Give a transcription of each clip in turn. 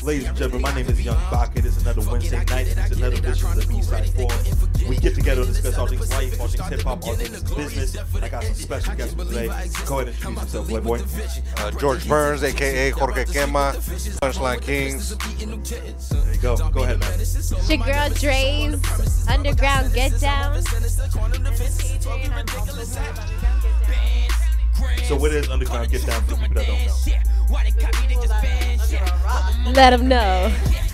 Ladies and gentlemen, my name is Young BACA. It is another Wednesday night, and it's another edition of the B-Side Forum. We get together to discuss all things life, all things hip-hop, all things business. I got some special guests for today. Go ahead and introduce yourself, Playboy. George Burns, a.k.a. Jorge Quema, Punchline Kings. There you go. Go ahead, man. It's your girl, Drays, Underground Get Down. So what is Underground Get Down for people that don't know? Let them know.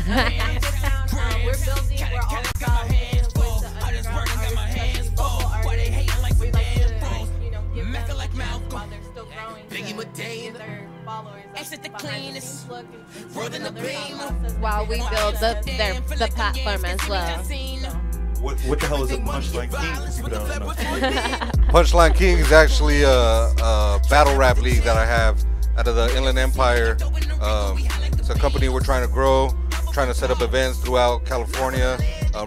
We're building, we're all about with the underground local artists. We like to, give them while they're still growing to their followers. While we build the platform as well. What the hell is a Punchline King for people that don't know? Punchline King is actually a battle rap league that I have out of the Inland Empire. It's a company we're trying to grow, trying to set up events throughout California.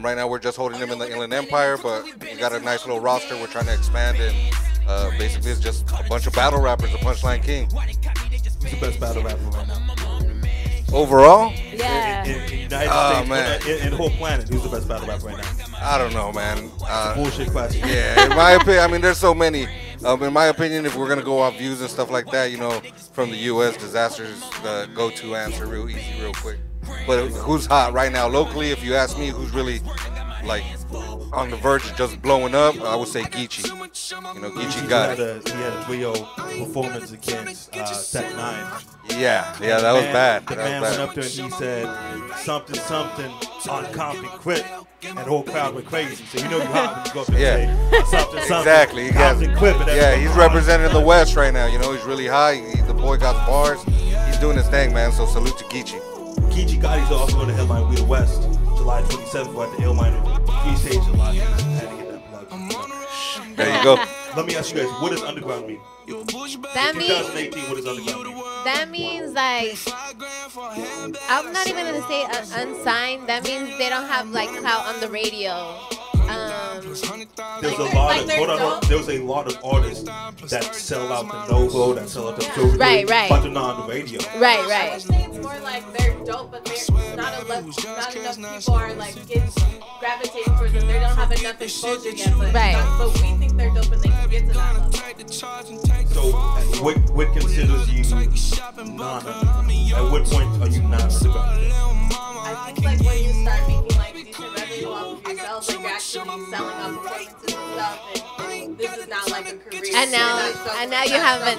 Right now we're just holding them in the Inland Empire, but we got a nice little roster we're trying to expand, and basically it's just a bunch of battle rappers, the Punchline King. Who's the best battle rapper right now? Overall? Yeah. In the United States, in the whole planet, who's the best battle rapper right now? I don't know, man. Bullshit question. Yeah, in my opinion, I mean, there's so many. In my opinion, if we're gonna go off views and stuff like that, from the U.S., Disaster's the go-to answer, real easy, real quick. But who's hot right now locally? If you ask me, who's really like on the verge of just blowing up, I would say Geechee. Geechee got it. He had a 3-0 performance against Tech 9. Yeah, that was bad. The man went up there and he said something on Compton and the whole crowd went crazy. So you hot when you go up there and say something. Exactly. He's representing the West right now. He's really high. The boy got bars. He's doing his thing, man. So salute to Geechee. Geechee Gotti's also going to headline We the West, July 27th at the Illminer Free Stage in Los Angeles. I had to get that plug. There you go. Let me ask you guys, what does underground mean? That means 2018, what does underground mean? that means like I'm not even gonna say unsigned. That means they don't have like clout on the radio. There's a lot of artists that sell out the Novo, that sell out the Joe, right, but they're not on the radio. Right. I would say it's more like they're dope, but not enough people are like gravitating towards them. They don't have enough exposure yet, but we think they're dope and they can get to that level. So, what considers you non-underground? At what point are you non-underground? I think like when you start making like decent revenue off of yourself, like you're actually selling out performances and stuff, and this is not like a career. And now you have a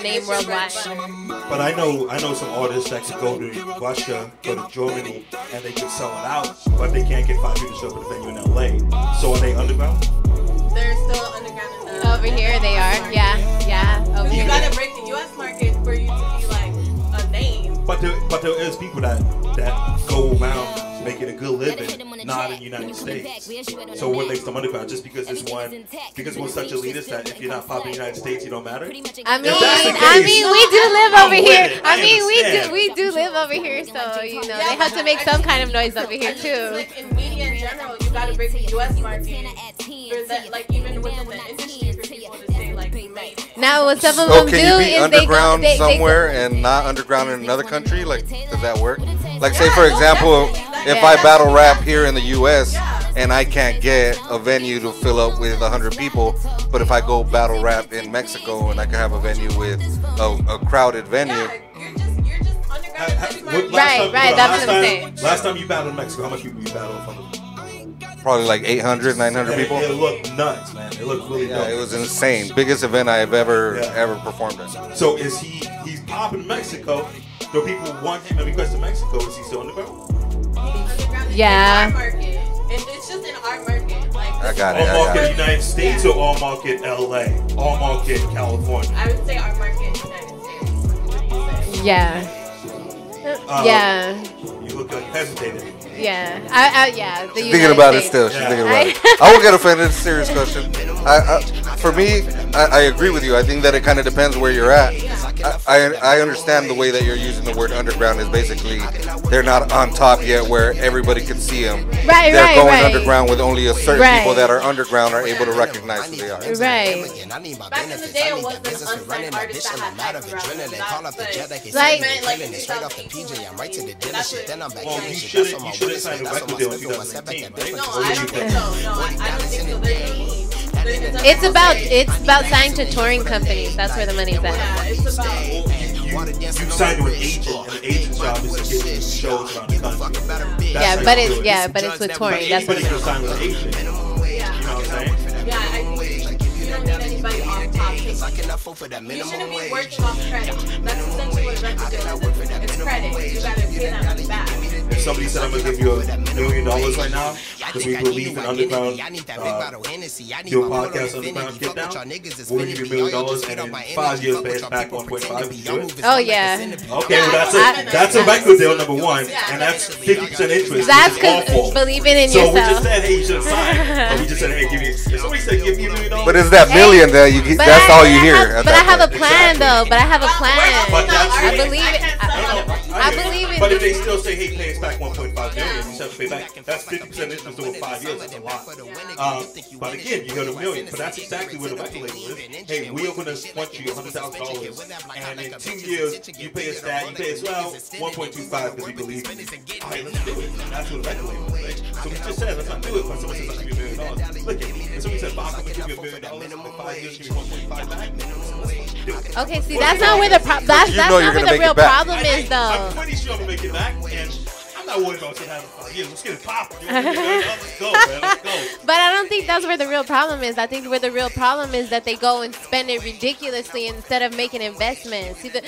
name worldwide. But I know some artists that could go to Russia, go to Germany, and they could sell it out, but they can't get 5 people to show up at the venue in LA. So are they underground? They're still underground in the over here. They are, yeah. Over you here. gotta break the U.S. market for you to be like a name. But there is people that go around making a good living, not in the United States. So what makes them underground? Just because we're such elitist that if you're not popping in the United States, you don't matter? I mean, we do live over here. We do live over here, so they have to make some kind of noise over here too. Like in media in general, you gotta break the U.S. market. For that, like even within the industry, for people to say like we made it. Now what some of them do can you be is underground they somewhere and not underground in another country? Like, does that work? Like, say for example, if I battle rap here in the U.S. and I can't get a venue to fill up with 100 people, but if I go battle rap in Mexico and I can have a venue with a crowded venue. You're just underground. Right. That's what I'm saying. Last time you battled in Mexico, how much people you battled in front of? Probably like 800, 900 people. It looked nuts, man. It looked really dope. It was insane. Biggest event I have ever performed at. So is he's popping in Mexico? Do people want him to request in Mexico? Is he still underground? Yeah. In our market. It's just in our market. Like, I got it. All market United States or all market LA? All market California? I would say our market United States. What do you say? Yeah. You look like you hesitated. Yeah. She's thinking about it still. She's thinking about it. I won't get offended. It's a serious question. For me, I agree with you. I think that it kind of depends where you're at. I understand the way that you're using the word underground is basically they're not on top yet where everybody can see them. Right, they're going right. underground with only a certain Right. people that are underground are able to recognize who they are. Right. Back in the day, it wasn't unsigned artists that had background. Like, Well, you shouldn't sign a record deal in 2019, right? No, Or I what do you don't think think? so. No, I don't think so. it's about signing to touring companies. That's where the money's at. Yeah, it's about. You sign to an agent, and the agent's job is to get you shows around the country. Yeah, but it's with touring. That's what Anybody can sign with an agent. You know what I'm saying? Yeah, I think you don't need anybody off top. You shouldn't be working off credit. That's essentially what a record deal is. It's credit. You gotta pay that money back. If somebody said I'm gonna give you $1 million right now because we believe in underground, your podcast underground get down, we'll give you $1 million and in 5 years pay us back 1.5. You do it? Oh yeah. Okay, well that's a record deal number one, and that's 50% interest. That's which is awful. because believing in So we just yourself. said, hey, you should sign. Or we just said, hey, give me. If somebody said, give me $1 million. But it's that million that you get, that's all you hear. But I have a plan though. But I have a plan. But that's I it. believe it. I believe it. But if they still say, hey, pay us back 1.5 million, you have to pay back. That's 50% interest over 5 years. That's a lot. But again, you heard $1 million. But that's exactly where the record label is. Hey, we are going to want you $100,000, and in 2 years you pay us that. You pay us 1.25 because we believe. All right, let's do it. That's what the record label is. Right? So we just said, let's not do it. But someone says, I'll give you $1 million. Look, if somebody said, Bob, I'm going to give you $1 million in 5 years, give you 1.5 back. Okay, see, that's not where the that's not you're where gonna the make real it back. problem is though. I'm pretty sure I'm gonna make it back, and I'm not worried about having 5 years. Let's get it popping. Let's go, man. Let's go. But I don't think that's where the real problem is. I think where the real problem is that they go and spend it ridiculously instead of making investments. See, the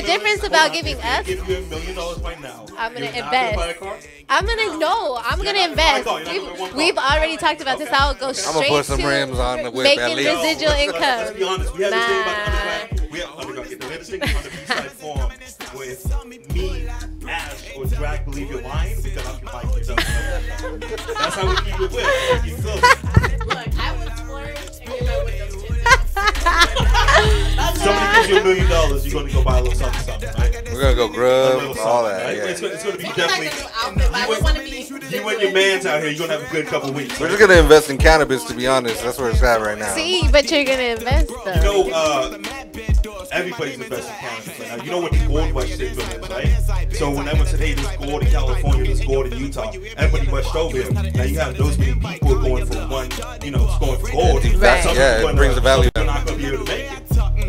difference about giving us, Give you $1 million right now. I'm gonna you're not gonna buy a invest. car? I'm gonna invest. We've already talked about this. I'll go I'm straight gonna put some to rims on the whip at making least. residual Let's income. be honest. We had this thing about underground. We have underground. We had this thing on the B-side forum where if me, Ash, or Drakk believe you're lying, we got off your mic. That's how we keep it with. Keep it close. Look, I would splurge and give out with those tips. Somebody gives you $1 million, you're gonna go buy a little something, right? We're gonna go A grub, little all something, that. right? Yeah. It's gonna be I'm not gonna definitely. do outfit, but I would want to be. You and your man's out here, you're gonna have a good couple weeks. We're just gonna invest in cannabis, to be honest. That's where it's at right now. See, but you're gonna invest though. You know, everybody's investing in cannabis right now. You know what the gold rush syndrome is, right? So when everyone said, hey, there's gold in California, there's gold in Utah, everybody rushed over here. Now you have those many people going for one, going for gold. Right. That's something Yeah, it brings the value you're down. not going to be able to make it.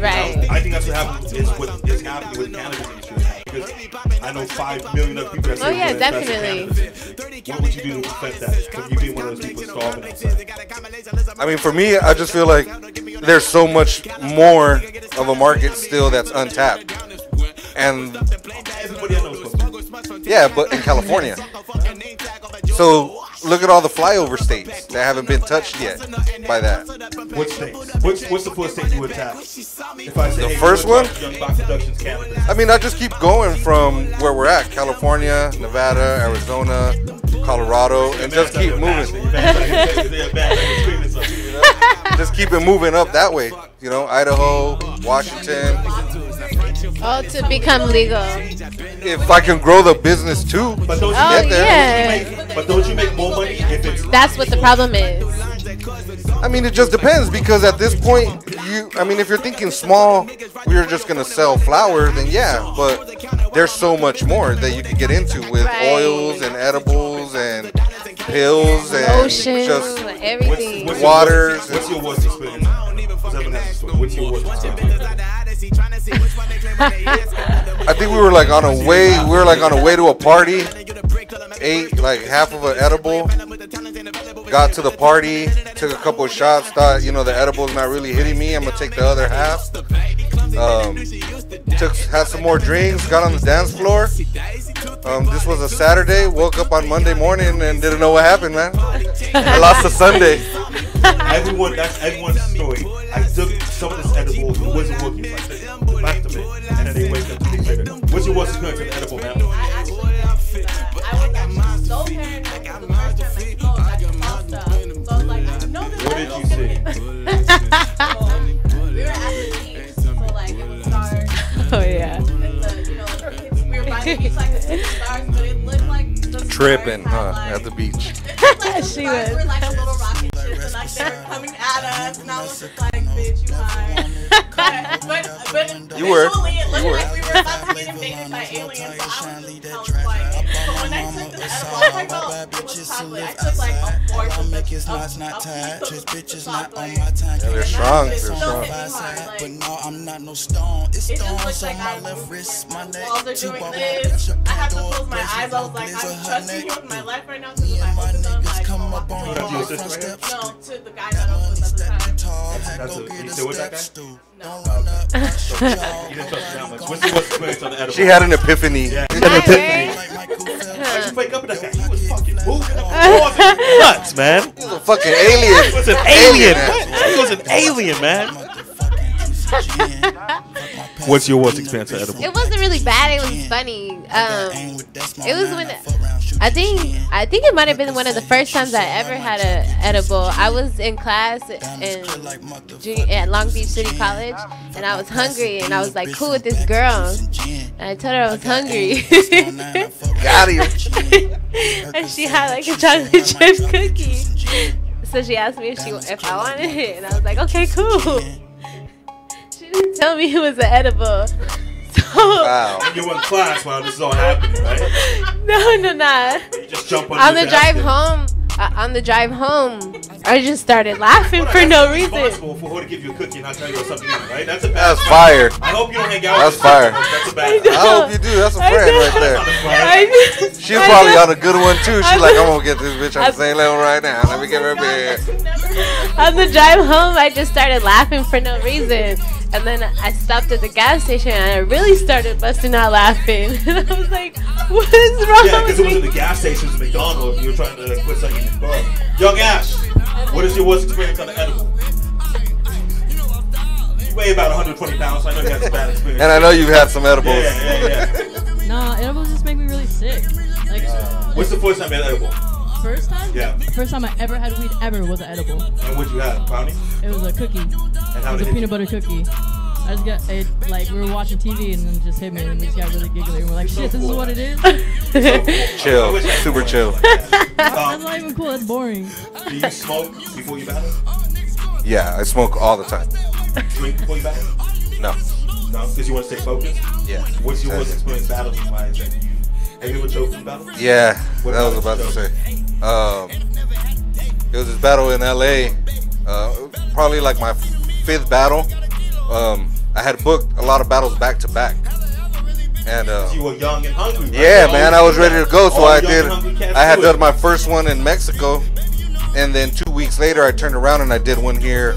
Right. I think that's what happens is what is happening with the cannabis industry right now. Because I know 5 million other people that say Oh, yeah, they're gonna invest in definitely. cannabis industry. What would you do to prevent that from you being one of those people starving outside? I mean, for me, I just feel like there's so much more of a market still that's untapped. And Everybody I know is supposed to. yeah, but in California. So look at all the flyover states that haven't been touched yet by that. What state? What's the first state you would tap? If I say, The hey, first we're one? talking Young Box Productions, Canada. I mean, I just keep going from where we're at, California, Nevada, Arizona, Colorado, and just keep moving. Just keep it moving up that way. You know, Idaho, Washington. Oh, to become legal. If I can grow the business too, But don't you Oh, get there? yeah. But don't you make more money if it's That's what the problem is. I mean, it just depends because at this point, if you're thinking small, we're just gonna sell flour, then yeah. But there's so much more that you can get into with Right. oils and edibles and pills and Lotion, just everything. what's waters. What's your worst experience? What's your worst experience? I think we were like on a way to a party, ate like half of an edible, got to the party, took a couple of shots, thought the edible's not really hitting me, I'm gonna take the other half. Had some more drinks, got on the dance floor. This was a Saturday, woke up on Monday morning and didn't know what happened, man. I lost a Sunday. That's everyone's story. I took some of this edible, it wasn't working, so I took the back of it, and then they wake up 2 days later. What's your worst experience with edible, man? I was so paranoid because the first time I smoked, I smelled stuff. So I was like, no, this What did you see? we were at the beach, so like it would start. tripping, huh? At the beach. She was. was. We're like a little rocket ship, and like they're coming at us, and I was just like, bitch, you high. But You were. visually, it looked You were. like we were about to get invaded by aliens. So I was just quiet. But when I took the edible, I felt it was chocolate. I took like a fourth of the piece of the chocolate. Yeah, they're strong. It They're still strong. hit me hard. Like, it just looks like my walls are doing this. I have to close my eyes. I was like, I'm trusting you with my life right now. Because if I open them, like, What up to your sister right here? no, to the guy that I was with at the time. That's you still with that guy? No. You didn't trust him that much. What's your experience on the edible? She had an epiphany. Yeah. I heard. I just wake up and that guy, he was fucking moving up the walls and nuts, man. He was a fucking alien. He was an alien. He was an alien, man. What's your worst experience on edible? It wasn't really bad. It was funny. It was when I think it might have been one of the first times I ever had a edible. I was in class at Long Beach City College, and I was hungry, and I was like cool with this girl, and I told her I was hungry. Got him. And she had like a chocolate chip cookie. So she asked me if I wanted it, and I was like, okay, cool. She didn't tell me it was an edible. So Wow. And you were in class while this is all happening, right? no. You just jump on On the drive home, I just started laughing for no reason. Responsible for her to give you a cookie and not tell you about something else, right? That's a bad That's friend. fire. I hope you don't hang out That's with fire. That's a bad I friend. I hope you do. That's a friend right there. She's I probably know. on a good one too. She's like, I'm gonna get this bitch on the same level right now. Let me get her a beer. On the drive home, I just started laughing for no reason. And then I stopped at the gas station and I really started busting out laughing. And I was like, what is wrong Yeah, because with it was me? at the gas station, it was McDonald's, and you were trying to quit something in your bar. Young Ash, what is your worst experience on the edible? You weigh about 120 pounds, so I know you had some bad experience. And I know you've had some edibles. Yeah. Nah, edibles just make me really sick. Like, What's the first time you had edible? first time? Yeah. The first time I ever had weed ever was an edible. And what'd you have? Brownie? It was a cookie. And It how was did a it peanut butter cookie. I just got it, like, we were watching TV and then it just hit me and we just got really giggly. And we're like, shit, this is what it is? Chill. Super chill. That's not even cool, that's boring. Do you smoke before you battle? Yeah, I smoke all the time. Drink before you battle? No. No? Because you want to stay focused? Yeah. What's your worst experience battling wise that you have you ever choked in battle? Yeah, What that was about about to the say. It was this battle in LA. Probably like my fifth battle. I had booked a lot of battles back to back. And You were young and hungry, right? yeah, You man, I always was do ready that. to go, so All I young did. and hungry cats I had do it. done my first one in Mexico, and then 2 weeks later, I turned around and I did one here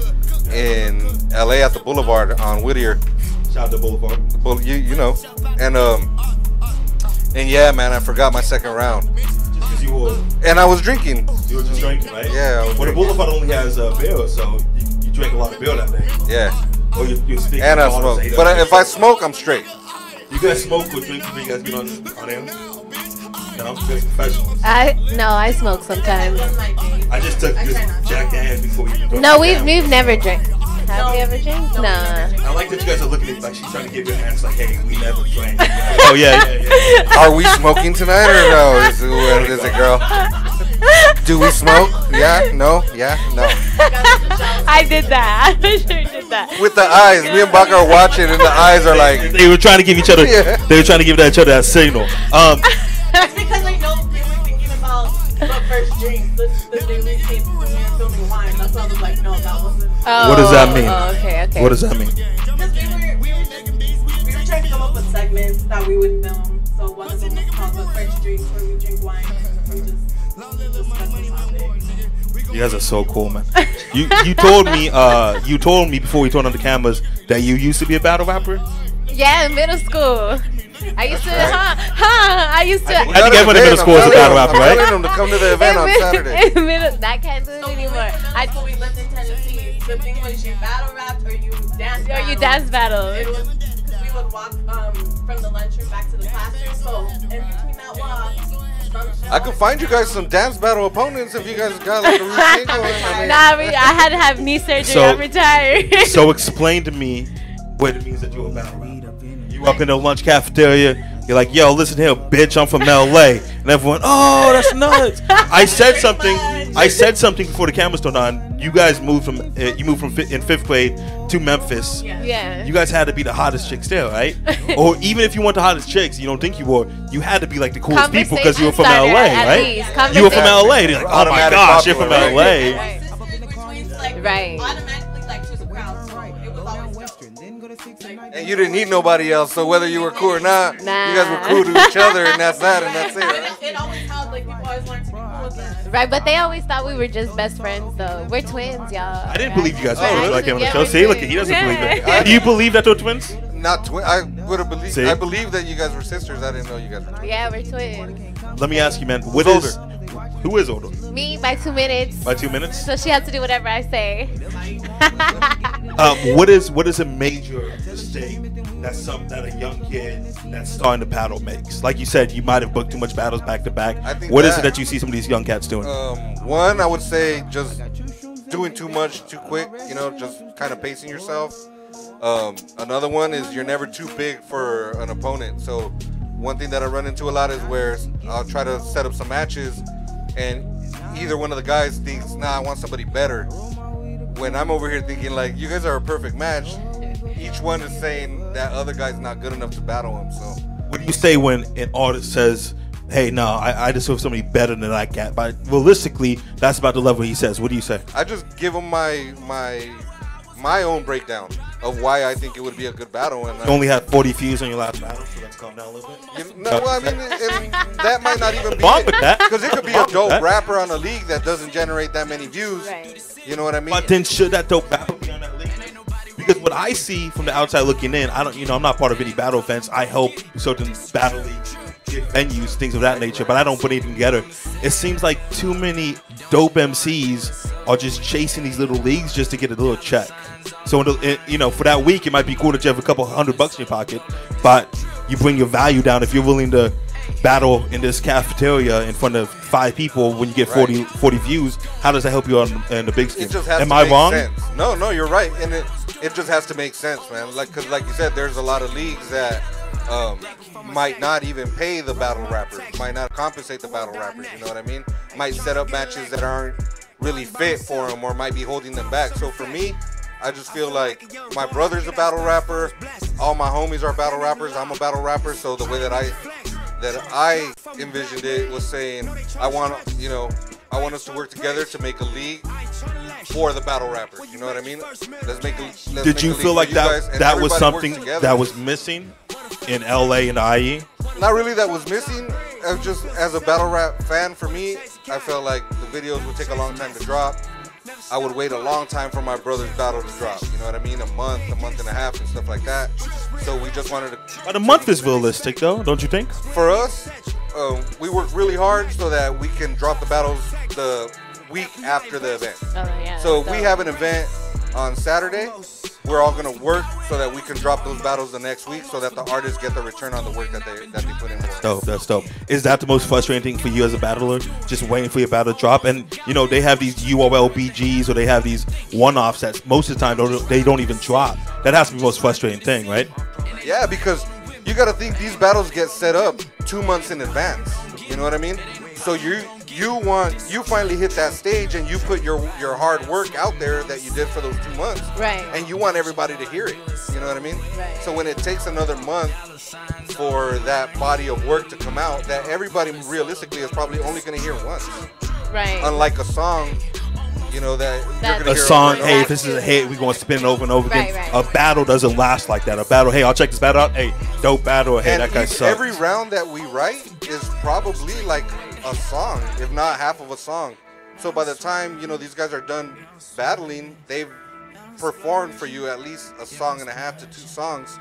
in LA at the Boulevard on Whittier. Shout out to Boulevard. Well, you know, and yeah, man, I forgot my second round, Just because you were was drinking. just drinking, right? Yeah, I was Well, the drinking. Boulevard only has beer, so you drank a lot of beer that day. Yeah, Or you're speaking. and I smoke. But if I smoke, I'm straight. You guys smoke or drink before you guys get on air? No, you guys professionals. I smoke sometimes. I just took this Jack Daniels before you. No, we've never drank. Have we ever drank? Nah. I like that you guys are looking at it like she's trying to give you an answer like, hey, we never drank. Oh, yeah. Are we smoking tonight or no? Is it, girl? Do we smoke? Yeah, no, yeah, no. I did that. I sure did that. With the eyes, me and Baka are watching, and the eyes are like, They were trying to give each other, Yeah. they were trying to give each other that signal. That's because I know they were thinking about the first drink. The day we came when we were filming wine. That's why I was like, no, that wasn't. Oh, What does that mean? Oh, okay. What does that mean? Because we were trying to come up with segments that we would film. So one of them was called the first drinks where we drink wine and just discuss the topic. You guys are so cool, man. You told me before we turned on the cameras that you used to be a battle rapper. Yeah, in middle school. I used to, I used to. I think everyone in middle school is a battle rapper, I'm right? telling them to come to the event on Saturday. That can't do it anymore. When we lived in Tennessee, the thing was you battle rapped or you dance Or battled. you dance battle. It was, we would walk from the lunchroom back to the classroom. So in between that walk, I could find you guys some dance battle opponents if you guys got like a routine going. I mean, Nah, I had to have knee surgery. So- I'm retired. So explain to me what it means that you're a battle rapper. You up in the lunch cafeteria, You're like, yo, listen here, bitch, I'm from LA. And everyone, oh, that's nuts. I said something before the cameras turned on. You guys moved from in 5th grade to Memphis. Yeah. You guys had to be the hottest chicks there, right? Or even if you weren't the hottest chicks, you don't think you were, you had to be like the coolest people because you were from LA, right? You were from LA. They're like, oh my gosh, you're from LA. Right. Automatically, like, choose a crowd. So it was always dope. And you didn't need nobody else, so whether you were cool or not, you guys were cool to each other, and that's that, and that's it. Right? It always helped, like, people always wanted to be cool with us. Right, but they always thought we were just best friends, though. We're twins, y'all. I didn't believe you guys were like him on the Yeah, show. we're See, look, twins. he doesn't believe it. Do you believe that they're twins? Not twin. I would have believed. See? I believe that you guys were sisters. I didn't know you guys were twins. Yeah, we're twins. Let me ask you, man. Who's Who is older? Me by 2 minutes. By 2 minutes? So she has to do whatever I say. What is a major mistake that a young kid that's starting to paddle makes? Like you said, you might have booked too much battles back to back. What is it that you see some of these young cats doing? One, I would say just doing too much too quick. You know, just kind of pacing yourself. Another one is you're never too big for an opponent. So one thing that I run into a lot is where I'll try to set up some matches and either one of the guys thinks, nah, I want somebody better. When I'm over here thinking like, you guys are a perfect match, each one is saying that other guy's not good enough to battle him. So What do you say when an artist says, hey, no, I deserve somebody better than I got? But realistically, that's about the level he says. What do you say? I just give him my own breakdown of why I think it would be a good battle. And You only had 40 views on your last battle, so let's calm down a little bit. well, I mean, and that might not even be Wrong with that. because it could be a Wrong with dope that. rapper on a league that doesn't generate that many views. Right. You know what I mean? But then should that dope battle be on that league? Because what I see from the outside looking in, I'm not part of any battle events. I help certain battle leagues, venues, things of that nature, but I don't put anything together. It seems like too many dope MCs are just chasing these little leagues just to get a little check. So, for that week, it might be cool that you have a couple $100 in your pocket, but you bring your value down if you're willing to battle in this cafeteria in front of 5 people when you get 40 views. How does that help you in the big scheme? It just has Am to I make wrong? sense. No, you're right, and it just has to make sense, man. Because like you said, there's a lot of leagues that might not even pay the battle rappers, might not compensate the battle rappers. You know what I mean? Might set up matches that aren't really fit for them, or might be holding them back. So for me, I just feel like my brother's a battle rapper, all my homies are battle rappers, I'm a battle rapper. So the way that I envisioned it was saying I want us to work together to make a league for the battle rappers. You know what I mean? Did you feel like that was something that was missing in LA and IE? Not really that was missing. Just as a battle rap fan, for me, I felt like the videos would take a long time to drop. I would wait a long time for my brother's battle to drop. You know what I mean? A month and a half, and stuff like that. So we just wanted to. But a month is realistic, though, don't you think? For us, we work really hard so that we can drop the battles the week after the event. Oh, yeah, So we have an event on Saturday. We're all gonna work so that we can drop those battles the next week, so that the artists get the return on the work that they put in. Dope, that's dope. Is that the most frustrating thing for you as a battler? Just waiting for your battle to drop? And they have these UOL BGs, or they have these one-offs that most of the time they don't even drop. That has to be the most frustrating thing, right? Yeah, because you got to think these battles get set up 2 months in advance. You know what I mean? So you finally hit that stage and you put your hard work out there that you did for those 2 months. Right. And you want everybody to hear it. You know what I mean? Right. So when it takes another month for that body of work to come out, that everybody realistically is probably only going to hear once. Right. Unlike a song, that you're going to hear A song, over and hey, over. if this is a hit, we're going to spin it over and over again. Right. A battle doesn't last like that. A battle, hey, I'll check this battle out. Hey, dope battle. Hey, And that guy sucks. every round that we write is probably like a song, if not half of a song. So by the time these guys are done battling, they've performed for you at least a song and a half to 2 songs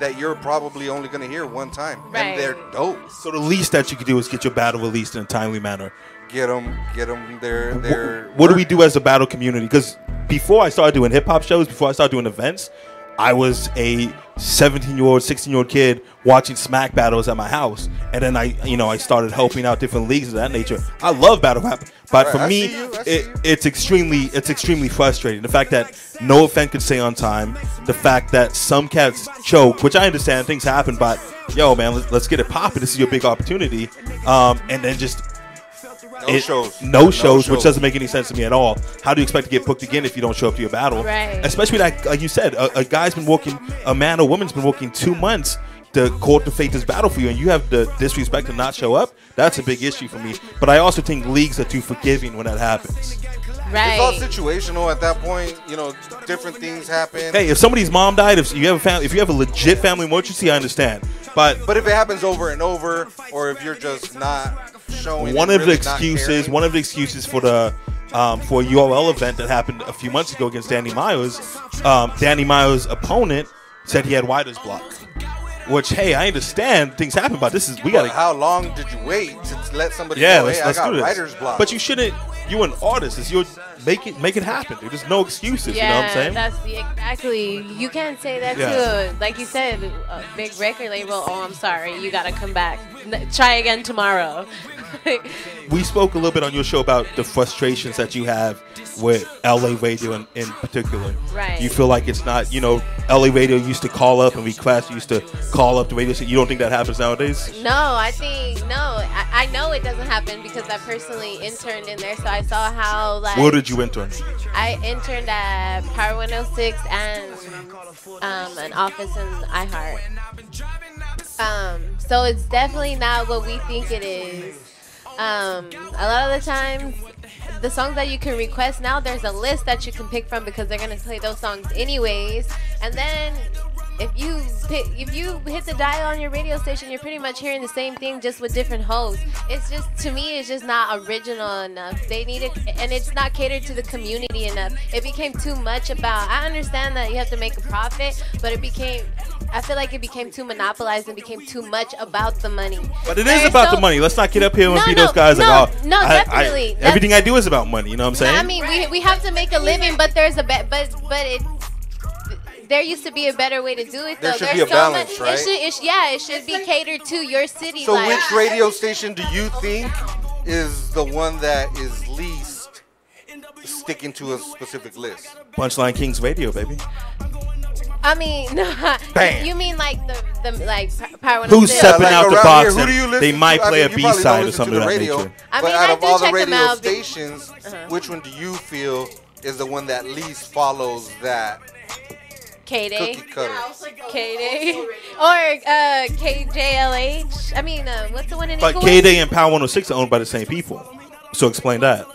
that you're probably only going to hear one time. Right. And they're dope. So the least that you could do is get your battle released in a timely manner. Get them their What do we do as a battle community? Because before I started doing hip hop shows, before I started doing events, I was a 17-year-old, 16-year-old kid watching smack battles at my house. And then I started helping out different leagues of that nature. I love battle rap, But Right, for I me, see you. it's extremely frustrating. The fact that no offense could say on time, the fact that some cats choke, which I understand things happen, but yo, man, let's get it popping. This is your big opportunity, and then just. No shows, which doesn't make any sense to me at all. How do you expect to get booked again if you don't show up to your battle? Right. Especially like you said, a guy's been working, a man or woman's been working 2 months to cultivate this battle for you, and you have the disrespect to not show up. That's a big issue for me. But I also think leagues are too forgiving when that happens. Right. It's all situational at that point. You know, different things happen. Hey, if somebody's mom died, if you have a legit family emergency, I understand. But if it happens over and over, or if you're just not showing, one of the excuses for the for a URL event that happened a few months ago against Danny Myers, Danny Myers' opponent said he had writer's block. Which, hey, I understand things happen, but we got to. How long did you wait to let somebody know? Hey, I got writer's block. But you shouldn't. You're an artist. It's your make it happen, dude. There's no excuses. Yeah, you know what I'm saying? That's exactly. You can't say that to, like you said, a big record label. Oh, I'm sorry, you gotta come back. Try again tomorrow. We spoke a little bit on your show about the frustrations that you have with LA radio in particular. Right. You feel like it's not, LA radio used to call up and request, used to call up the radio station. You don't think that happens nowadays? No, I know it doesn't happen because I personally interned in there, so I saw how like. Where did you intern? I interned at Power 106 and an office in iHeart. So it's definitely not what we think it is. A lot of the times, the songs that you can request now, there's a list that you can pick from because they're gonna play those songs anyways. And then if you hit the dial on your radio station, you're pretty much hearing the same thing just with different hosts. It's just, to me, it's just not original enough. They need it, and it's not catered to the community enough. It became too much about. I understand that you have to make a profit, but I feel like it became too monopolized and became too much about the money. But it is about the money. Let's not get up here and be those guys definitely. Everything I do is about money. You know what I'm saying? I mean, we have to make a living, but there's there used to be a better way to do it, though. There should be a balance, right? It should be catered to your city. So which radio station do you think is the one that is least sticking to a specific list? Punchline Kings Radio, baby. I mean, Bam. You mean like the like Power 106? Who's stepping out the box? Here, who do you listen they might to? play I mean, a B-side or something of that radio, nature. But out of all the radio stations, which one do you feel is the one that least follows that K-Day? cookie cutter? K-Day? Or KJLH? I mean, what's the one in But K-Day and Power 106 are owned by the same people. So explain that.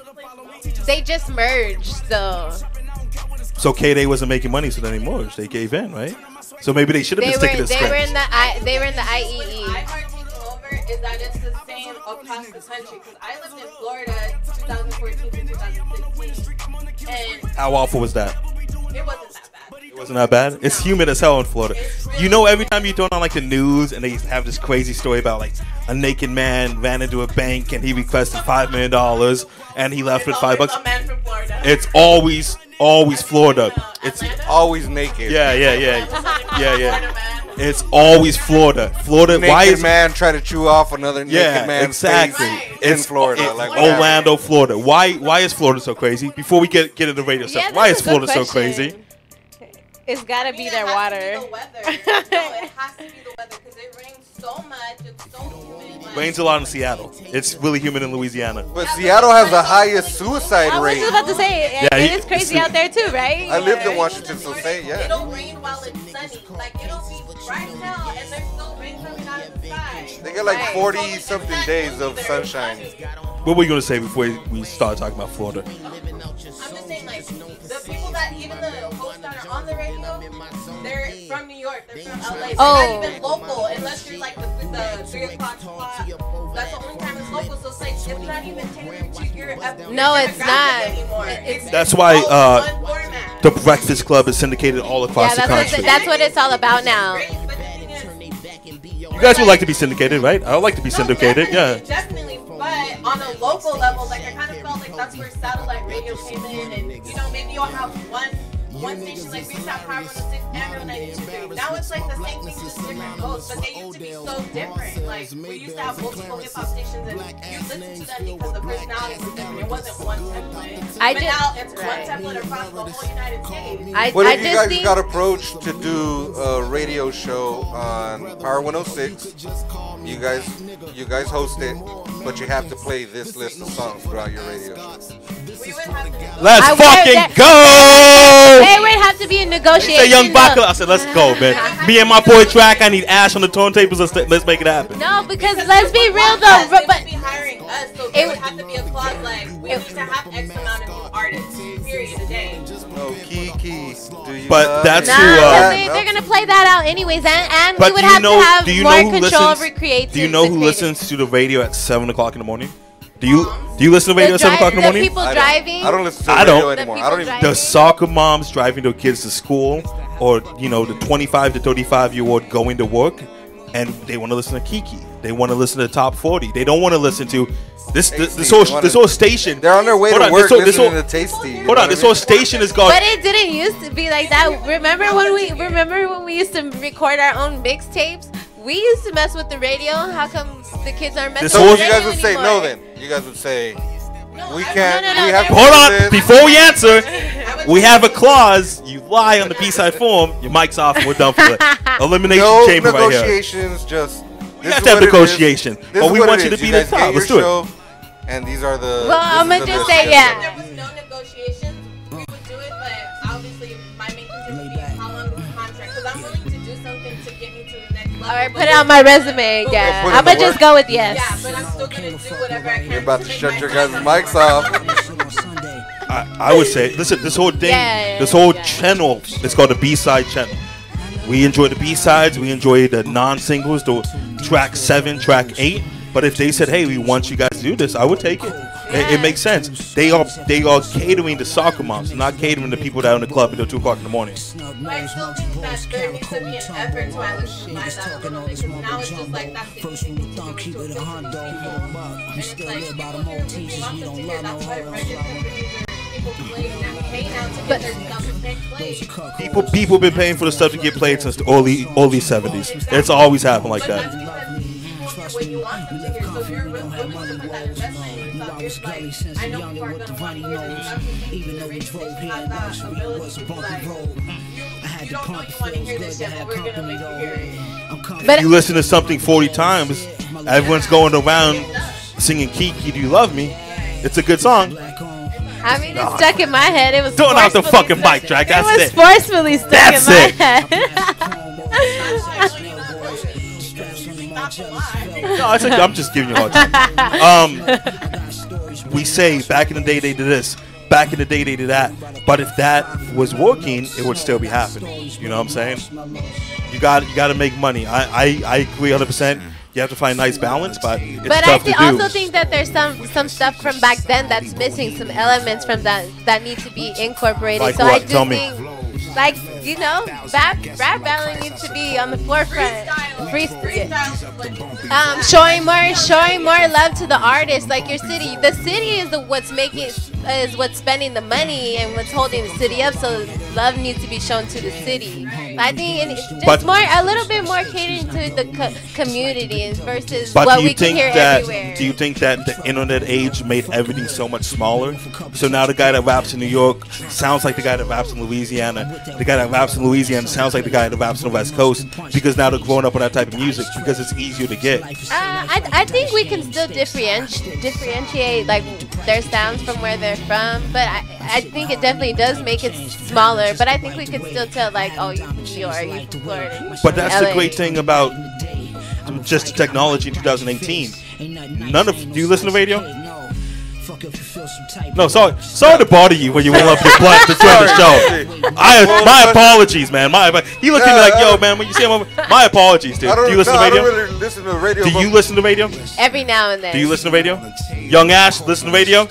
They just merged, though. So K-Day wasn't making money, so then they merged. They gave in, right? So maybe they should have been sticking to scripts. They were in the IEE. Is that it's the same across the country? Because I lived in Florida 2014 to 2016. And how awful was that? It wasn't that bad. It wasn't that bad? It's humid as hell in Florida. Really every time you turn on like the news and they have this crazy story about like a naked man ran into a bank and he requested $5 million and he left with $5. It's always Florida. It's always naked. Yeah. It's always Florida. Naked man try to chew off another naked man's face in Florida. Like Orlando, Florida. Why is Florida so crazy? Before we get into the radio stuff, why is Florida so crazy? It's gotta be their water. It has to be the weather because it rains so much. It's so humid. Rains a lot in Seattle. It's really humid in Louisiana. But Seattle has the highest suicide rate. I was just about to say, it is crazy out there too, right? I lived in Washington, so say, yeah. It'll rain while it's sunny. Like, it'll be bright now, and there's still rain coming out of the sky. They get like 40-something days of sunshine. What were you going to say before we start talking about Florida? I'm just saying, like, the people that, even the hosts that are on the radio, they're from New York, they're from LA. They're not even local, unless you're like the 3 o'clock slot. That's the only time it's local, so it's like, it's not even tailored to your No, it's not. Anymore. That's why the Breakfast Club is syndicated all across the country. That's what it's all about now. You guys would like to be syndicated, right? I would like to be syndicated, Definitely, but on a local level, like I kind of felt like that's where satellite radio came in, and maybe you'll have one one station like B-Side Power 106 and 92.3. Now it's like the same thing, just different hosts, but they used to be so different. Like we used to have multiple hip hop stations, and you listen to them because the personality was different. It wasn't one template. But now it's one template across the whole United States. What if you guys got approached to do a radio show on Power 106? You guys host it, but you have to play this list of songs throughout your radio show. Let's fucking go! They would have to be a negotiation. Say Young BACA. I said, let's go, man. Me and my boy Drakk. I need Ash on the turntables. Let's make it happen. No, because let's be real though. They would be hiring us, so it would have to be a clause like we need to have X amount of new artists. Period a day. No, Kiki. But that's who. They're gonna play that out anyways, and we would have to have more control over creativity. Do you know who listens to the radio at 7 o'clock in the morning? Do you listen to radio at 7 o'clock in the morning? People driving. I don't listen to radio anymore. I don't even. The soccer moms driving their kids to school, or the 25 to 35-year-old going to work, and they want to listen to Kiki. They want to listen to Top 40. They don't want to listen to this whole station. They're on their way to work listening to Tasty. Hold on, this whole station is gone. But it didn't used to be like that. Remember when we used to record our own mixtapes? We used to mess with the radio. How come the kids aren't messing with the radio you guys would say anymore? no then. You guys would say we can't. No, we have to hold on, this. before we answer, we have a clause. You lie on the B-side form, your mic's off, and we're done for it. Elimination chamber right here. Negotiations, just. We have to have negotiation. But we want you to be the top. Let's do it. And these are the. Well, I'm going to just say, yeah. If there was no negotiations, we would do it, but obviously my main concern would be how long is the contract, because I'm willing to do something to get me to the next level. All right, put it on my resume again. I'm going to just go with yes. Yeah, but I'm still going to do whatever I can. You're about to shut your guys' mics off. I would say, listen, this whole thing, this whole channel is called the B-side channel. We enjoy the B-sides. We enjoy the non-singles, the track 7, track 8. But if they said, hey, we want you guys to do this, I would take it. It makes sense. They are catering to soccer moms, not catering to people that are in the club until 2 o'clock in the morning. But I still think that there needs to be an effort to at least revise that a little bit, because now it's just like that's the easy thing to do to appease people. And it's like people hear moving off the tier. That's why record companies or people pay now to get their stuff played. People been paying for the stuff to get played since the early 70s. It's always happened like that. What you want them to hear, so if you're willing to put that investment in yourself, it's like, I know people are going to want to hear this, even though the radio station has that ability to be like, you don't know you want to hear this yet, but we're going to make you hear it. But you listen to something 40 times, everyone's going around singing Kiki, do you love me? It's a good song. I mean, it's stuck in my head. It was don't off the fucking mic, Drakk. That's it. It was forcefully stuck in my head. No, I'm just giving you a hard time. We say back in the day they did this, back in the day they did that, but if that was working, it would still be happening. You know what I'm saying? You got to make money. I agree 100%. You have to find a nice balance, but it's tough to do. I also think that there's some stuff from back then that's missing, some elements from that need to be incorporated. Like so what? I do Tell me. think, like, rap battling needs to be on the forefront. Showing more love to the artist, like your city. The city is what's spending the money and what's holding the city up. So love needs to be shown to the city. I think it's just a little bit more catering to the community versus what we can hear everywhere. Do you think that the internet age made everything so much smaller? So now the guy that raps in New York sounds like the guy that raps in Louisiana. The guy that raps in Louisiana sounds like the guy that raps on the West Coast, because now they're growing up on that type of music because it's easier to get. I think we can still differentiate like their sounds from where they're from, but I think it definitely does make it smaller. But I think we can still tell like, oh, you Florida. But that's the great thing about just the technology in 2018. Do you listen to radio? No, sorry to bother you when you went up your butt to join the show. My apologies, man. He looked at me like, yo, man, when you see him, my apologies, dude. Do you listen to radio? I don't really listen to radio. Do you listen to radio? Every now and then. Do you listen to radio? Young Ash, listen to radio?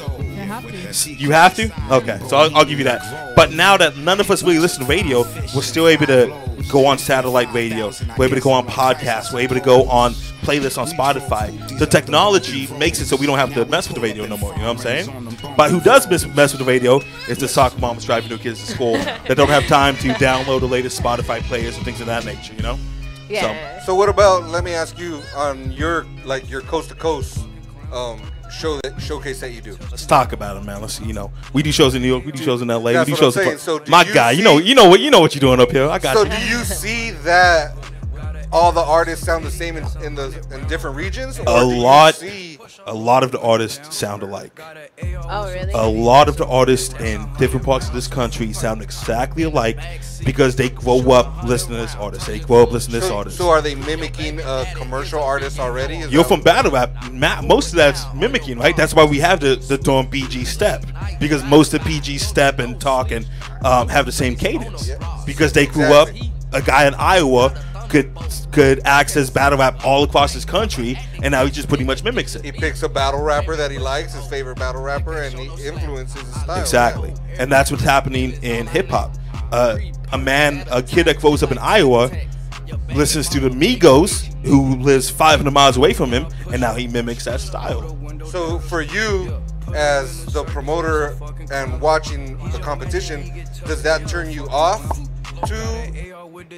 You have to? Okay, so I'll give you that. But now that none of us really listen to radio, we're still able to go on satellite radio. We're able to go on podcasts. We're able to go on playlists on Spotify. The technology makes it so we don't have to mess with the radio no more. You know what I'm saying? But who does mess with the radio is the soccer moms driving their kids to school that don't have time to download the latest Spotify players and things of that nature, you know? Yeah. So what about, let me ask you, on your coast to coast showcase that you do? Let's talk about it, man. Let's we do shows in New York, we do shows in LA, That's we do what shows I'm in saying. So do my you guy, see- you know what you're doing up here. I got So you. do you see that all the artists sound the same in different regions? Or A do you lot see- a lot of the artists sound alike. Oh, really? A lot of the artists in different parts of this country sound exactly alike because they grow up listening to this artist. They grow up listening to this artist. So are they mimicking commercial artists already? Is You're that- from battle rap. Most of that's mimicking, right? That's why we have the term PG step, because most of PG step and talk and have the same cadence, because they grew up. A guy in Iowa could access battle rap all across this country, and now he just pretty much mimics He it. picks a battle rapper that he likes, his favorite battle rapper, and he influences his style. Exactly, and that's what's happening in hip hop. A kid that grows up in Iowa listens to the Migos, who lives 500 miles away from him, and now he mimics that style. So for you, as the promoter and watching the competition, does that turn you off to?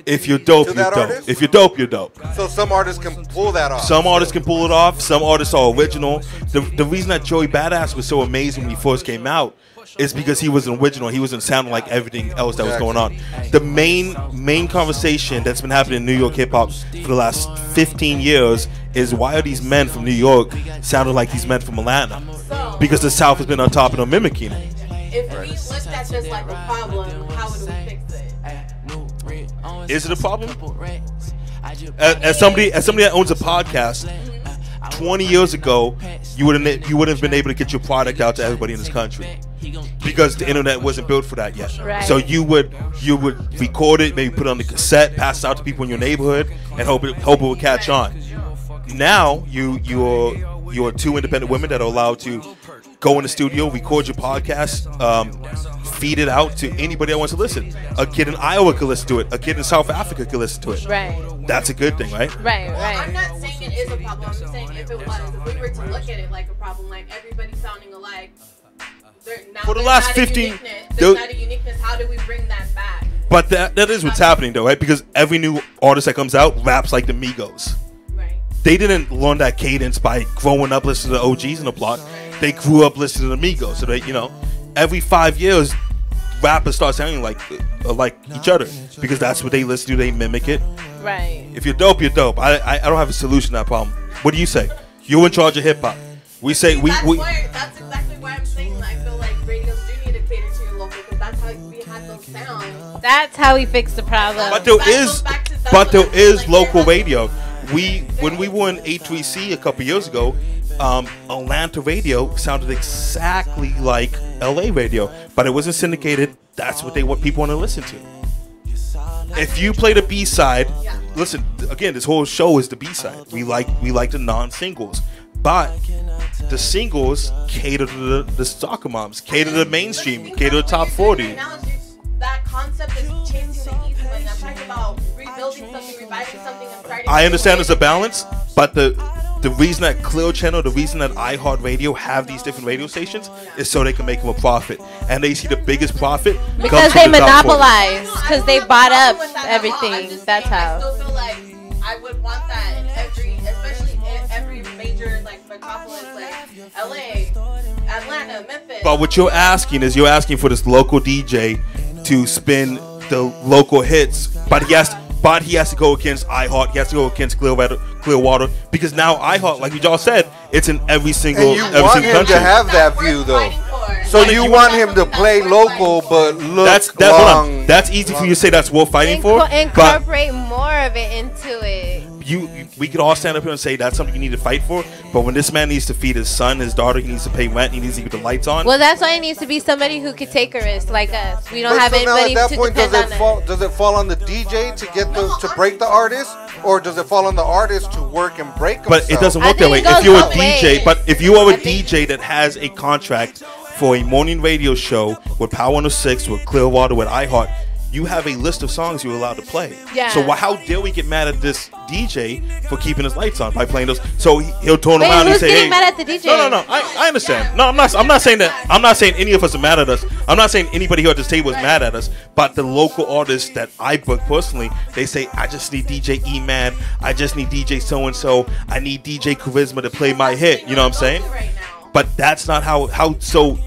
If you're dope, To you're that dope. artist? If you're dope, you're dope. So some artists can pull that off. Some artists can pull it off. Some artists are original. The reason that Joey Badass was so amazing when he first came out is because he was an original. He wasn't sounding like everything else that was going on. The main conversation that's been happening in New York hip hop for the last 15 years is, why are these men from New York sounding like these men from Atlanta? Because the South has been on top of them mimicking it. If we looked at this like a problem, how would we fix it? Is it a problem? As somebody that owns a podcast, 20 years ago, you wouldn't have been able to get your product out to everybody in this country because the internet wasn't built for that yet. Right. So you would record it, maybe put it on the cassette, pass it out to people in your neighborhood, and hope it would catch on. Now you're two independent women that are allowed to go in the studio, record your podcast, feed it out to anybody that wants to listen. A kid in Iowa could listen to it. A kid in South Africa could listen to it. Right. That's a good thing, right? Right. Well, Right. I'm not saying it is a problem. I'm just saying if it was, if we were to look at it like a problem, like everybody sounding alike, For the last 15 there's not a uniqueness. How do we bring that back? But that is what's happening though, right? Because every new artist that comes out raps like the Migos. Right. They didn't learn that cadence by growing up listening to the OGs in the block. They grew up listening to the Migos. So they, every 5 years, rappers start sounding like each other because that's what they listen to. They mimic it. Right. If you're dope, you're dope. I don't have a solution to that problem. What do you say? You're in charge of hip hop. We say That's exactly why I'm saying I feel like radios do need to cater to your local, because that's how we had those sounds. That's how we fix the problem. But there is local radio. When we were in A3C a couple years ago, Atlanta radio sounded exactly like LA radio, but it wasn't syndicated. That's what people want to listen to. If you play the B-side, listen, again, this whole show is the B-side. We like the non-singles, but the singles cater to the soccer moms, cater to the mainstream, cater to the top 40. That concept is chasing the easy money. I'm talking about rebuilding something, reviving something, and starting. I understand there's a balance, but the reason that Clear Channel, the reason that iHeartRadio have these different radio stations is so they can make them a profit, and they see the biggest profit Because comes they from the top 40. monopolize. Because they bought up I'm still everything. That's saying, I how. still feel like I would want that in especially in every major metropolis like LA, Atlanta, Memphis. But what you're asking is for this local DJ to spin the local hits, but he has to go against iHeart. He has to go against Clearwater because now iHeart, like we all said, it's in every single And you every want single him country. to have that view though. So you want him to play local, but look long. That's easy for you to say. That's worth fighting for. But Incorporate more of it into it. we could all stand up here and say that's something you need to fight for. But when this man needs to feed his son, his daughter, he needs to pay rent, he needs to keep the lights on. Well, that's why it needs to be somebody who could take a risk like us. We don't But have so now anybody at that to point, depend on us. does it fall on the DJ to get to break the artist, or does it fall on the artist to work and break himself? But it doesn't I work that think way. it If you're a goes both DJ, ways. but if you are a I think- DJ that has a contract for a morning radio show with Power 106, with Clearwater, with iHeart, you have a list of songs you're allowed to play. Yeah. So how dare we get mad at this DJ for keeping his lights on by playing those? So he'll turn Wait, around and who's say, getting "Hey, mad at the DJ? no. I understand. No, I'm not saying that. I'm not saying any of us are mad at us. I'm not saying anybody here at this table is mad at us. But the local artists that I book personally, they say, I just need DJ E-Man. I just need DJ so and so. I need DJ Charisma to play my hit. You know what I'm saying? But that's not how. So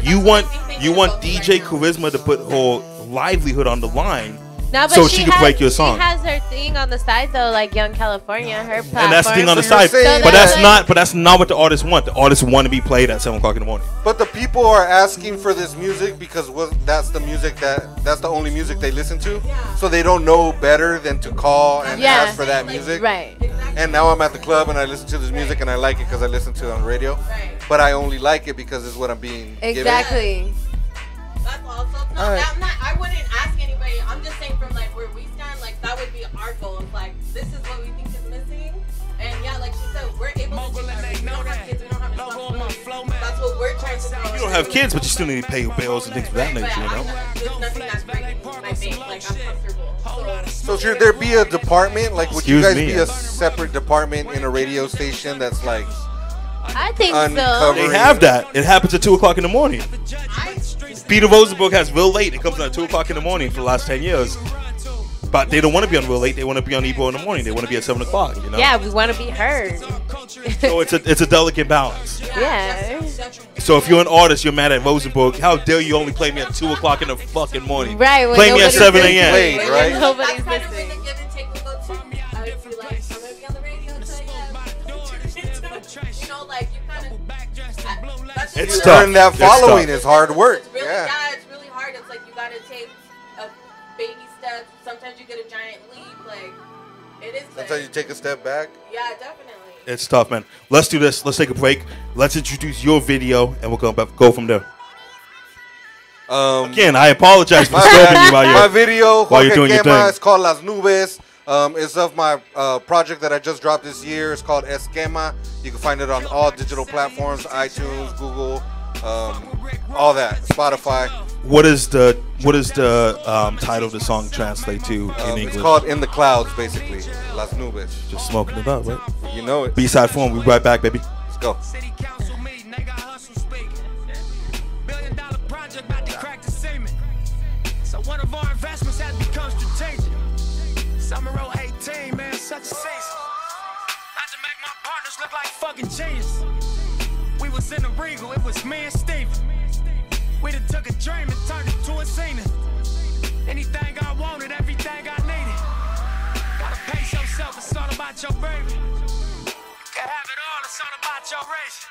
you want DJ Charisma to put her livelihood on the line. No, but so she can break your song. She has her thing on the side though, like Young California, her platform. And that's the thing on the So side. you're saying But that's that- not what the artists want. The artists want to be played at 7 o'clock in the morning. But the people are asking for this music because that's the music that's the only music they listen to. So they don't know better than to call and ask for that music. Right. And now I'm at the club and I listen to this music and I like it because I listen to it on the radio. But I only like it because it's what I'm being Exactly. given. That's also I wouldn't ask anybody. I'm just saying from like where we stand, like that would be our goal. Of like this is what we think is missing, and yeah, like she said, we're able to do that. We don't have kids, we don't have responsibilities. That's what we're trying to do. You don't have kids, but you still need to pay your bills and things of that nature, you know? There's nothing that's breaking my bank. Like I'm comfortable. So should there be a department? Like would you Excuse guys me. be a separate department in a radio station that's like I think uncovered? so. They have that. It happens at 2 o'clock in the morning. Peter Rosenberg has Real Late. It comes on at 2 o'clock in the morning for the last 10 years. But they don't want to be on Real Late. They want to be on Ebro in the morning. They want to be at 7 o'clock, you know? Yeah, we want to be heard. So it's a delicate balance. Yeah. So if you're an artist, you're mad at Rosenberg. How dare you only play me at 2 o'clock in the fucking morning? Right. Play me at 7 a.m. Late, right? Nobody's That's kind of listening. when the give and take will go too. I would be like, I'm gonna be on the radio till you know, like you kind of. It's To tough. earn that It's following tough. is hard work. It's really, Yeah. it's really hard. It's like you gotta take a baby step. Sometimes you get a giant leap. Like it is. Sometimes you take a step back. Yeah, definitely. It's tough, man. Let's do this. Let's take a break. Let's introduce your video, and we'll go from there. Again, I apologize for disturbing you My while video, while you're doing your Quema, thing. it's called Las Nubes. It's of my project that I just dropped this year. It's called Esquema. You can find it on all digital platforms, iTunes, Google, all that, Spotify. What is the title of the song translate to in English? It's called In the Clouds, basically. Las Nubes. Just smoking it up, right? You know it. B-side form. We'll be right back, baby. Let's go. City council meeting, they got hustle speak. $1 billion project about to crack the cement. So one of our investments has become strategic. Summer 18, man, such a season. Not to make my partners look like fucking genius. We was in the Regal, it was me and Steven. We done took a dream and turned it to a scene. Anything I wanted, everything I needed. Gotta pace yourself, it's all about your baby. Can have it all, it's all about your race.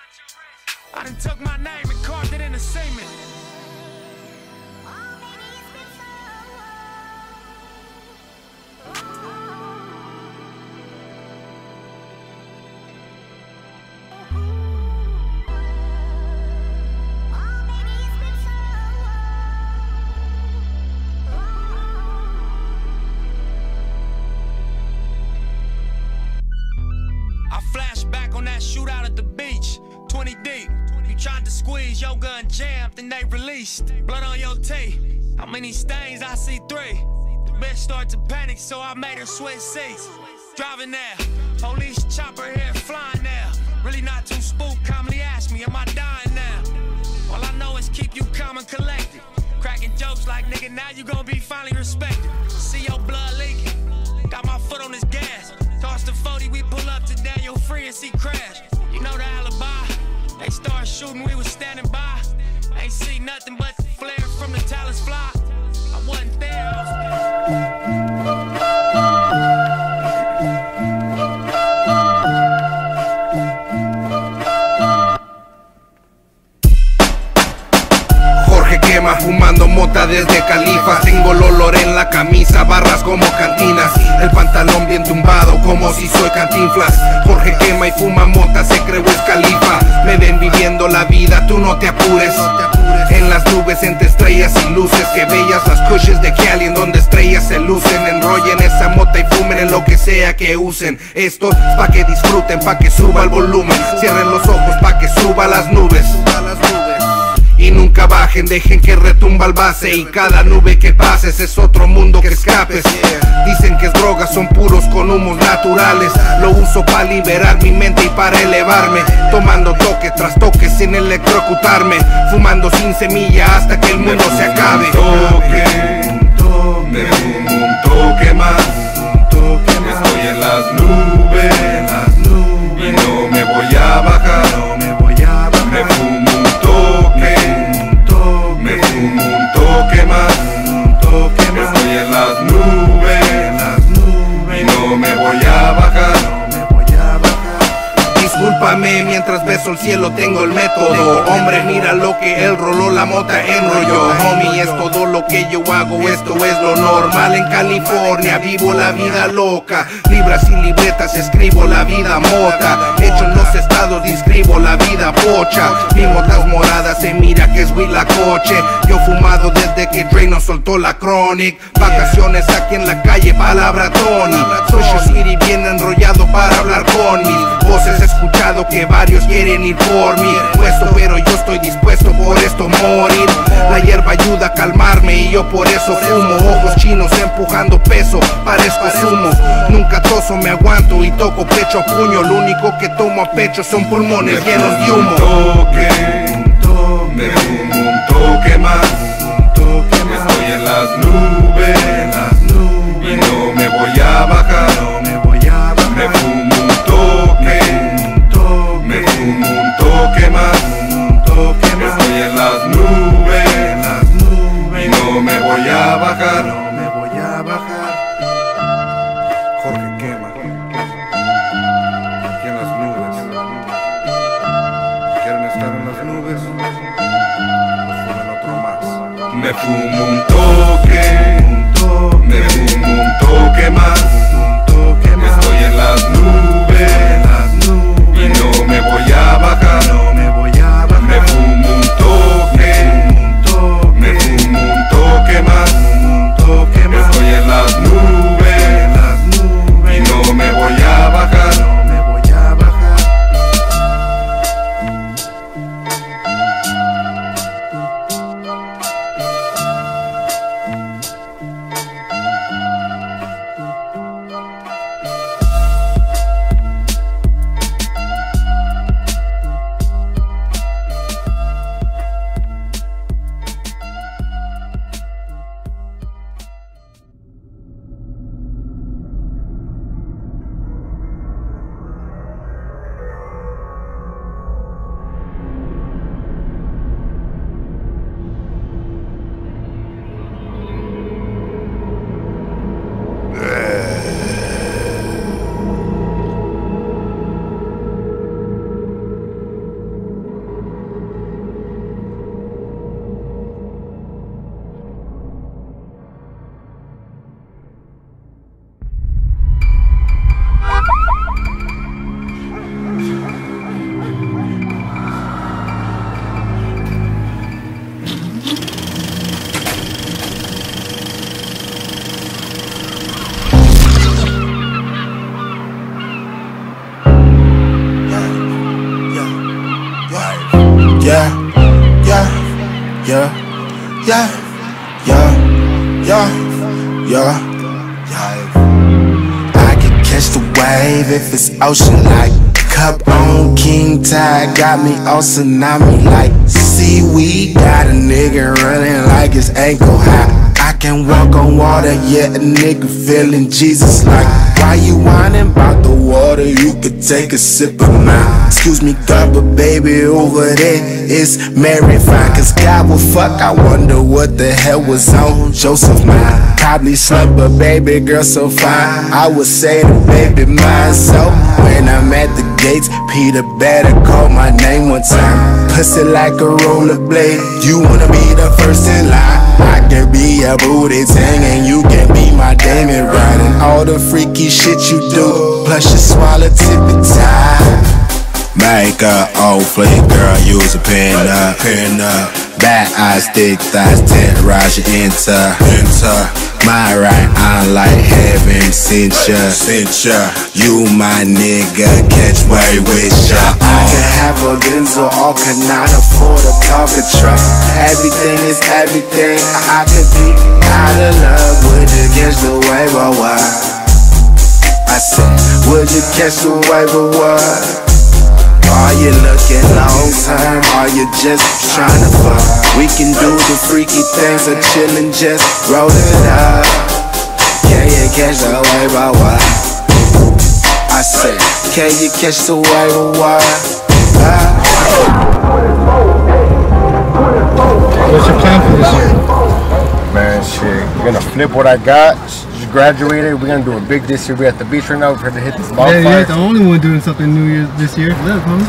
I done took my name and carved it in the cement. I flash back on that shootout at the beach, 20 deep. You tried to squeeze your gun jammed, then they released. Blood on your tape. How many stains? I see 3. The bitch started to panic, so I made her switch seats. Driving now, police chopper here flying now. Really not too spooked, calmly ask me, am I dying now? All I know is keep you calm and collected. Cracking jokes like, nigga, now you gon' be finally respected. See your blood leaking, got my foot on this gas. Toss the 40, we pull up to Daniel Free and see crash. You know the alibi. They start shooting, we was standing by. Ain't see nothing but flare from the talents fly. I wasn't there. Jorge quema fumando mota desde Califas. Tengo el olor en la camisa, barras como cantinas. El pantalón bien tumbado como si soy Cantinflas. Jorge quema y fuma mota, se creo es Califa. Me ven viviendo la vida, tú no te apures. En las nubes entre estrellas y luces. Que bellas las cushes de Cali en donde estrellas se lucen. Enrollen esa mota y fumen en lo que sea que usen. Esto es pa' que disfruten, pa' que suba el volumen. Cierren los ojos pa' que suba las nubes. y nunca bajen. Dejen que retumba el base y cada nube que pases es otro mundo que escapes. Dicen que es droga, son puros con humos naturales. Lo uso para liberar mi mente y para elevarme, tomando toque tras toque sin electrocutarme, fumando sin semilla hasta que el mundo se acabe. Me fumo un toque más, estoy en las nubes y no me voy a bajar. Me fumo un toque, me fumo un toque más, estoy en las nubes y no me voy a bajar. Discúlpame, mientras beso el cielo tengo el método. Hombre, mira lo que él roló, la mota enrolló. Homie, es todo lo que yo hago, esto es lo normal. En California vivo la vida loca, libras y libretas escribo la vida mota. Hecho en los estados describo la vida pocha. Mi motas morada se mira que es Huilacoche. Yo fumado desde que Dre nos soltó la Chronic. Vacaciones aquí en la calle, palabra Tony. Social City bien enrollado para hablar con mis voces. He escuchado que varios quieren ir por mí, puesto, pero yo estoy dispuesto por esto morir. La hierba ayuda a calmarme y yo por eso fumo. Ojos chinos empujando peso, parezco sumo. Nunca toso, me aguanto y toco pecho a puño. Lo único que tomo a pecho son pulmones llenos de humo. Me fumo un toque más, estoy en las nubes y no me voy a bajar. Me fumo un toque, me fumo un toque más, estoy en las nubes y no me voy a bajar. Jorge quema aquí en las nubes. ¿Quieren estar en las nubes? Pues fumen otro más. Me fumo un toque, me fumo un toque más, estoy en las nubes y no me voy a bajar. Me fumo un toque, me fumo un toque más, estoy en las nubes y no me voy a bajar. I can catch the wave if it's ocean like cup on king tide, got me on tsunami like seaweed. Got a nigga running like it's ankle high. I can walk on water, yeah, a nigga feeling Jesus like. Why you whining about the water? You could take a sip of mine. Excuse me, God, but baby, over there it's Mary fine. Cause God will fuck, I wonder what the hell was on Joseph mind. Probably slept, but baby girl so fine, I would say the baby mine. So when I'm at the gates, Peter better call my name one time. Pussy like a rollerblade, you wanna be the first in line. I can be a booty tang and you can be my Damon riding. All the freaky shit you do, plus you swallow tippy tie. Make a old flick, girl, use a pin up. Bad eyes, thick thighs, terrorize your enter. My right eye like heaven sent ya. You my nigga, catch way with ya. I can have a Benz or cannot afford a talker truck. Everything is everything. I could be out of love. Would you catch the wave or what? I said, would you catch the wave or what? Are you looking long term? Are you just trying to fuck? We can do the freaky things or chillin', just roll it up. Can you catch the wave or what? I said, can you catch the wave or what? What's your plan for this year? Man, shit, we're gonna flip what I got. Just graduated. We're gonna do it big this year. We're at the beach right now. We're gonna hit this bonfire. Yeah, you're the only one doing something New Year's this year. Look, homie.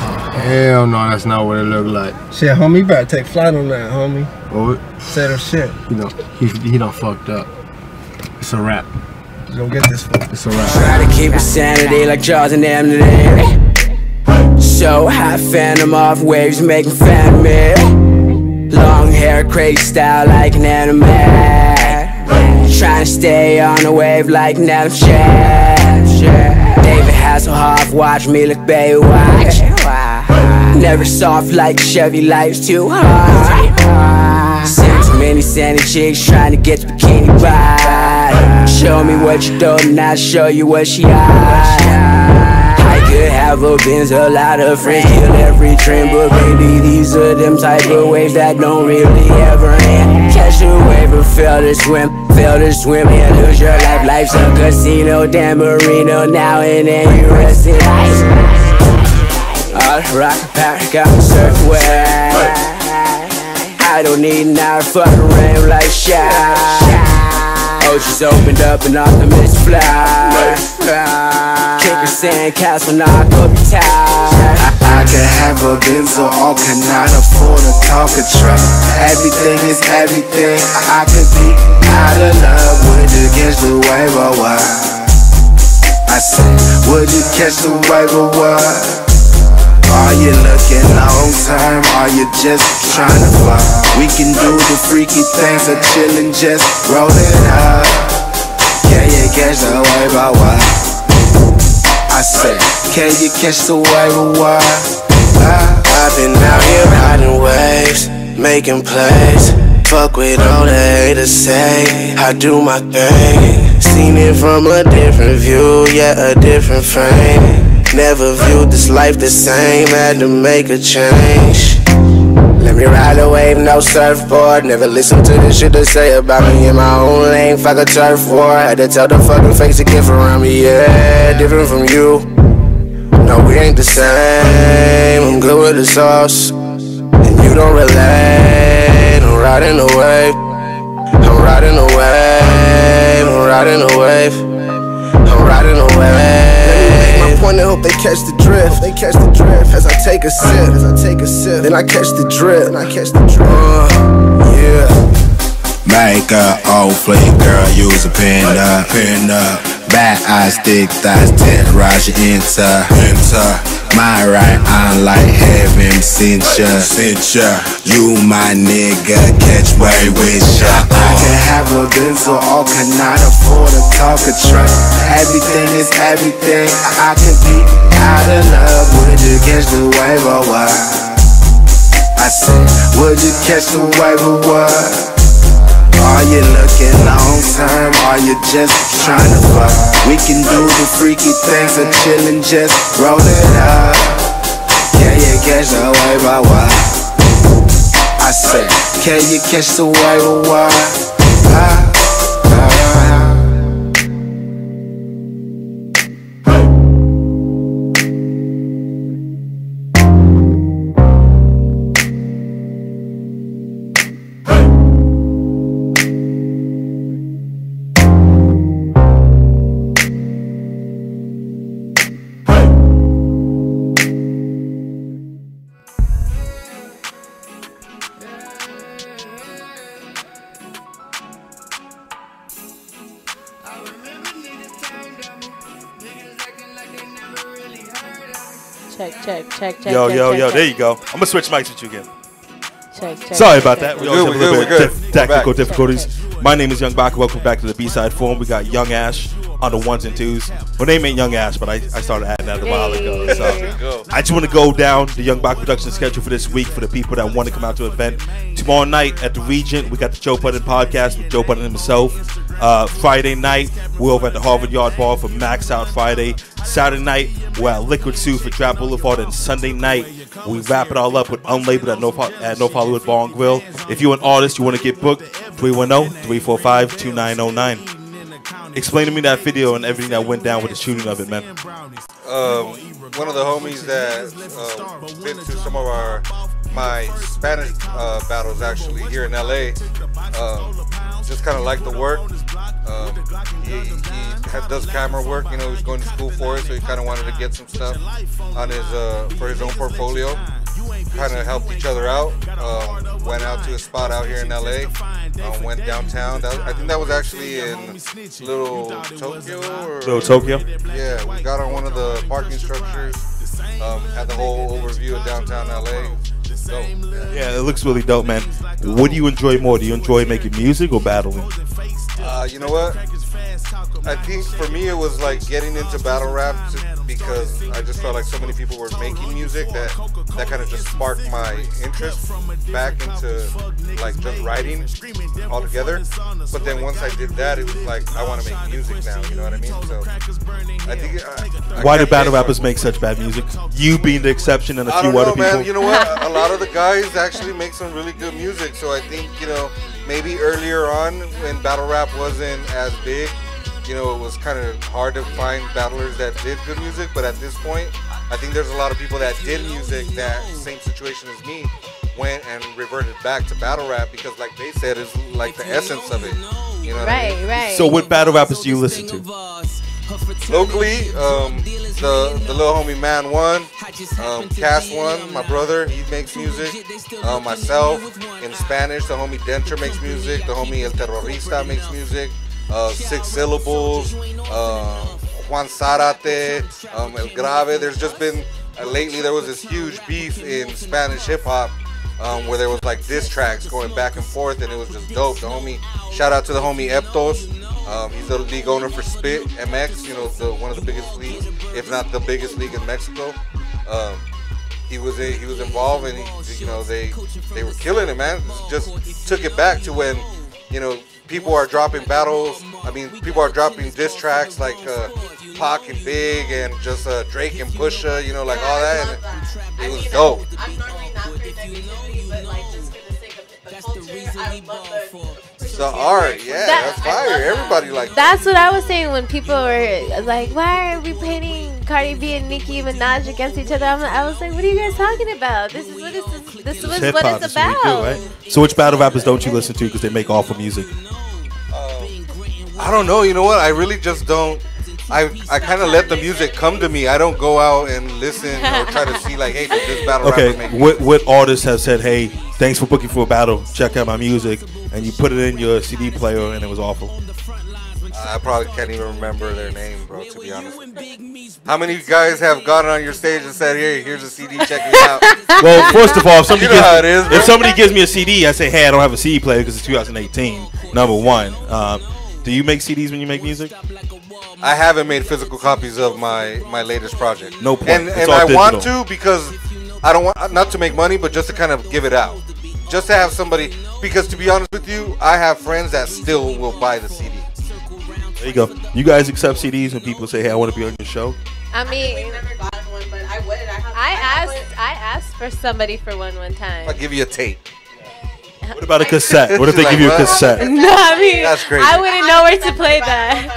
Oh, hell no, that's not what it looked like. Shit, homie, you better take flight on that, homie. What? Settle shit. You know, he done fucked up. It's a wrap. You don't get this one. It's a wrap. Try to keep it sanity like Jaws and them today. So high, phantom off waves, making fan of me. Long hair, crazy style like an anime. Trying to stay on the wave like Adam David Hasselhoff, watch me look Baywatch. Never soft like Chevy, life's too hard. Seen too many sandy chicks trying to get the bikini ride. Show me what you do and I'll show you what she hide. I could have a Benz, a lot of friends, kill every trend, but baby, these are them type of waves that don't really ever end. Catch a wave or fail to swim and lose your life. Life's a casino, Dan Marino, now and then you rest in ice. All the rock and power, got me surf away. I don't need an hour, fucking rain like Shy. Oceans opened up and optimists fly. Kick a sandcastle, knock up your tire. I can have a Benz or cannot afford a talker truck. Everything is everything. I could be out of love. Would you catch the wave or what? I said, would you catch the wave or what? Are you looking long term? Are you just trying to fuck? We can do the freaky things or chillin', just roll it up. Can you catch the wave or what? I said, can you catch the wave or what? I've been out here riding waves, making plays. Fuck with all the haters say, I do my thing. Seen it from a different view, yeah, a different frame. Never viewed this life the same, had to make a change. Let me ride a wave, no surfboard. Never listen to the shit they say about me in my own lane. Fuck a turf war, had to tell the fucking face to get around me. Yeah, different from you. No, we ain't the same. I'm good with the sauce, and you don't relate. I'm riding the wave. I'm riding the wave. I'm riding the wave. I'm riding the wave. My point, I hope they catch the drift. They catch the drift as I take a sip. Then I catch the drip. Yeah. Make a old fleek, girl, use a pin up. Bad eyes, thick thighs, terrorize you enter. My right eye like heaven sent ya. You my nigga, catch way with ya. I can have a Benz or cannot afford a talker truck. Everything is everything. I can be out of love. Would you catch the wave or what? I said, would you catch the wave or what? Are you looking long term? Are you just trying to fuck? We can do the freaky things or chillin', just roll it up. Can you catch the wave or what? I said, can you catch the wave or what? Check. Yo, there you go. I'm gonna switch mics with you again. Sorry about that. We always have a little bit of technical back. difficulties. My name is Young BACA. Welcome back to the B-Side Forum. We got Young Ash on the ones and twos. Well, name ain't Young Ash, but I started adding that a while ago. So I just want to go down the Young BACA production schedule for this week for the people that want to come out to an event. Tomorrow night at the Regent, we got the Joe Budden podcast with Joe Budden himself. Friday night, we're over at the Harvard Yard Bar for Max Out Friday. Saturday night, we're at Liquid Soup for Trap Boulevard. And Sunday night, we wrap it all up with Unlabeled at North Hollywood Bar and Grill. If you're an artist, you want to get booked, 310-345-2909. Explain to me that video and everything that went down with the shooting of it, man. One of the homies that been to some of my Spanish battles actually here in LA, just kind of liked the work. He does camera work, you know, he's going to school for it, so he kind of wanted to get some stuff on his for his own portfolio. Kind of helped each other out. Went out to a spot out here in LA. Went downtown. I think that was actually in Little Tokyo. Little Tokyo? Yeah, we got on one of the parking structures. Had the whole overview of downtown LA. Dope. Yeah, it looks really dope, man. What do you enjoy more? Do you enjoy making music or battling? You know what? I think for me it was like getting into battle rap because I just felt like so many people were making music that kind of just sparked my interest back into like just writing altogether. But then once I did that, it was like I want to make music now. You know what I mean? So I think. Why do battle rappers make such bad music? You being the exception and a few other people. Man, you know what? A lot of the guys actually make some really good music. So I think, you know, maybe earlier on when battle rap wasn't as big, you know, it was kind of hard to find battlers that did good music. But at this point, I think there's a lot of people that did music that same situation as me went and reverted back to battle rap because, like they said, it's like the essence of it. You know what I mean? Right. So what battle rappers do you listen to? Locally, the little homie Man One, Cass One, my brother, he makes music. Myself, in Spanish, the homie Denter makes music. The homie El Terrorista makes music. 6 Syllables, Juan Zarate, El Grave. There's just been, lately there was this huge beef in Spanish hip hop where there was like diss tracks going back and forth and it was just dope. The homie, shout out to the homie Eptos. He's the league owner for Spit MX, you know, one of the biggest leagues, if not the biggest league in Mexico. He was involved and you know, they were killing it, man. Just took it back to when, you know, people are dropping battles. I mean, people are dropping diss tracks like Pac and Big and just Drake and Pusha, you know, like all that. And it was dope. I'm normally not big at music, but like just for the sake of the culture, I love the art, yeah, that's fire. Everybody like that's what I was saying when people were like, why are we pitting Cardi B and Nicki Minaj against each other? I was like, what are you guys talking about? This is what it's about. Do, right? So which battle rappers don't you listen to because they make awful music? I don't know. You know what? I really just don't. I kind of let the music come to me. I don't go out and listen or try to see like, hey, did this battle rapper make music? What artists have said, hey, thanks for booking for a battle, check out my music, and you put it in your CD player and it was awful? I probably can't even remember their name, bro, to be honest. How many guys have gone on your stage and said, hey, here's a CD, check me out? Well, first of all, if somebody gives me a CD, I say, hey, I don't have a CD player because it's 2018, number one. Do you make CDs when you make music? I haven't made physical copies of my latest project. No point. And I want to because I don't want, not to make money, but just to kind of give it out. Just to have somebody, because to be honest with you, I have friends that still will buy the CD. There you go. You guys accept CDs when people say, hey, I want to be on your show? I mean, I never got one, but I would. I asked for somebody for one time. I'll give you a tape. What about a cassette? What if they give you a cassette? No, I mean, that's crazy. I wouldn't know where to play that.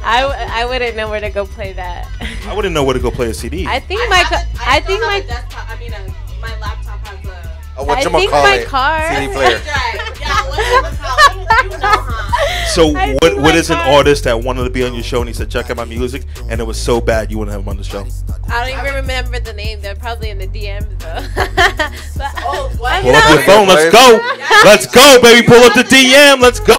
I wouldn't know where to go play that. I wouldn't know where to go play a CD. I think my laptop has my car. CD player. So what is an artist that wanted to be on your show and he said, check out my music, and it was so bad you wouldn't have him on the show? I don't even remember the name. They're probably in the DMs though. Pull up your phone. Let's go. Let's go, baby. Pull up the DM. Let's go.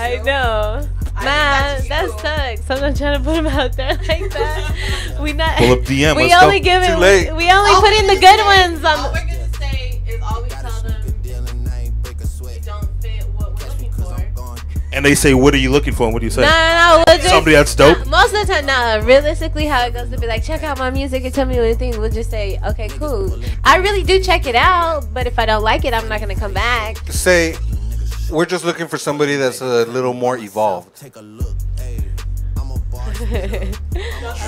I know. Man, that sucks. I'm not trying to put him out there like that. Pull up DM. We Let's only go. give it. Too late. We only put in the good ones on. And they say, what are you looking for? And what do you say? No. We'll just, somebody that's dope? Most of the time, no. Realistically, how it goes to be like, check out my music and tell me what you think. We'll just say, okay, cool. I really do check it out, but if I don't like it, I'm not going to come back. Say, we're just looking for somebody that's a little more evolved.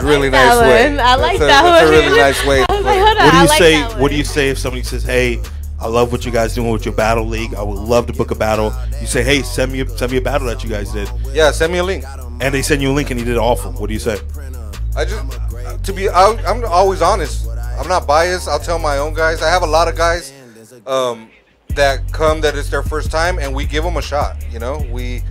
Really nice way. I like that one. That's a really nice way. What do you say if somebody says, hey, I love what you guys doing with your battle league. I would love to book a battle. You say, hey, send me a battle that you guys did. Yeah, send me a link. And they send you a link and you did awful. What do you say? I'm always honest. I'm not biased. I'll tell my own guys. I have a lot of guys that come that it's their first time, and we give them a shot. You know, we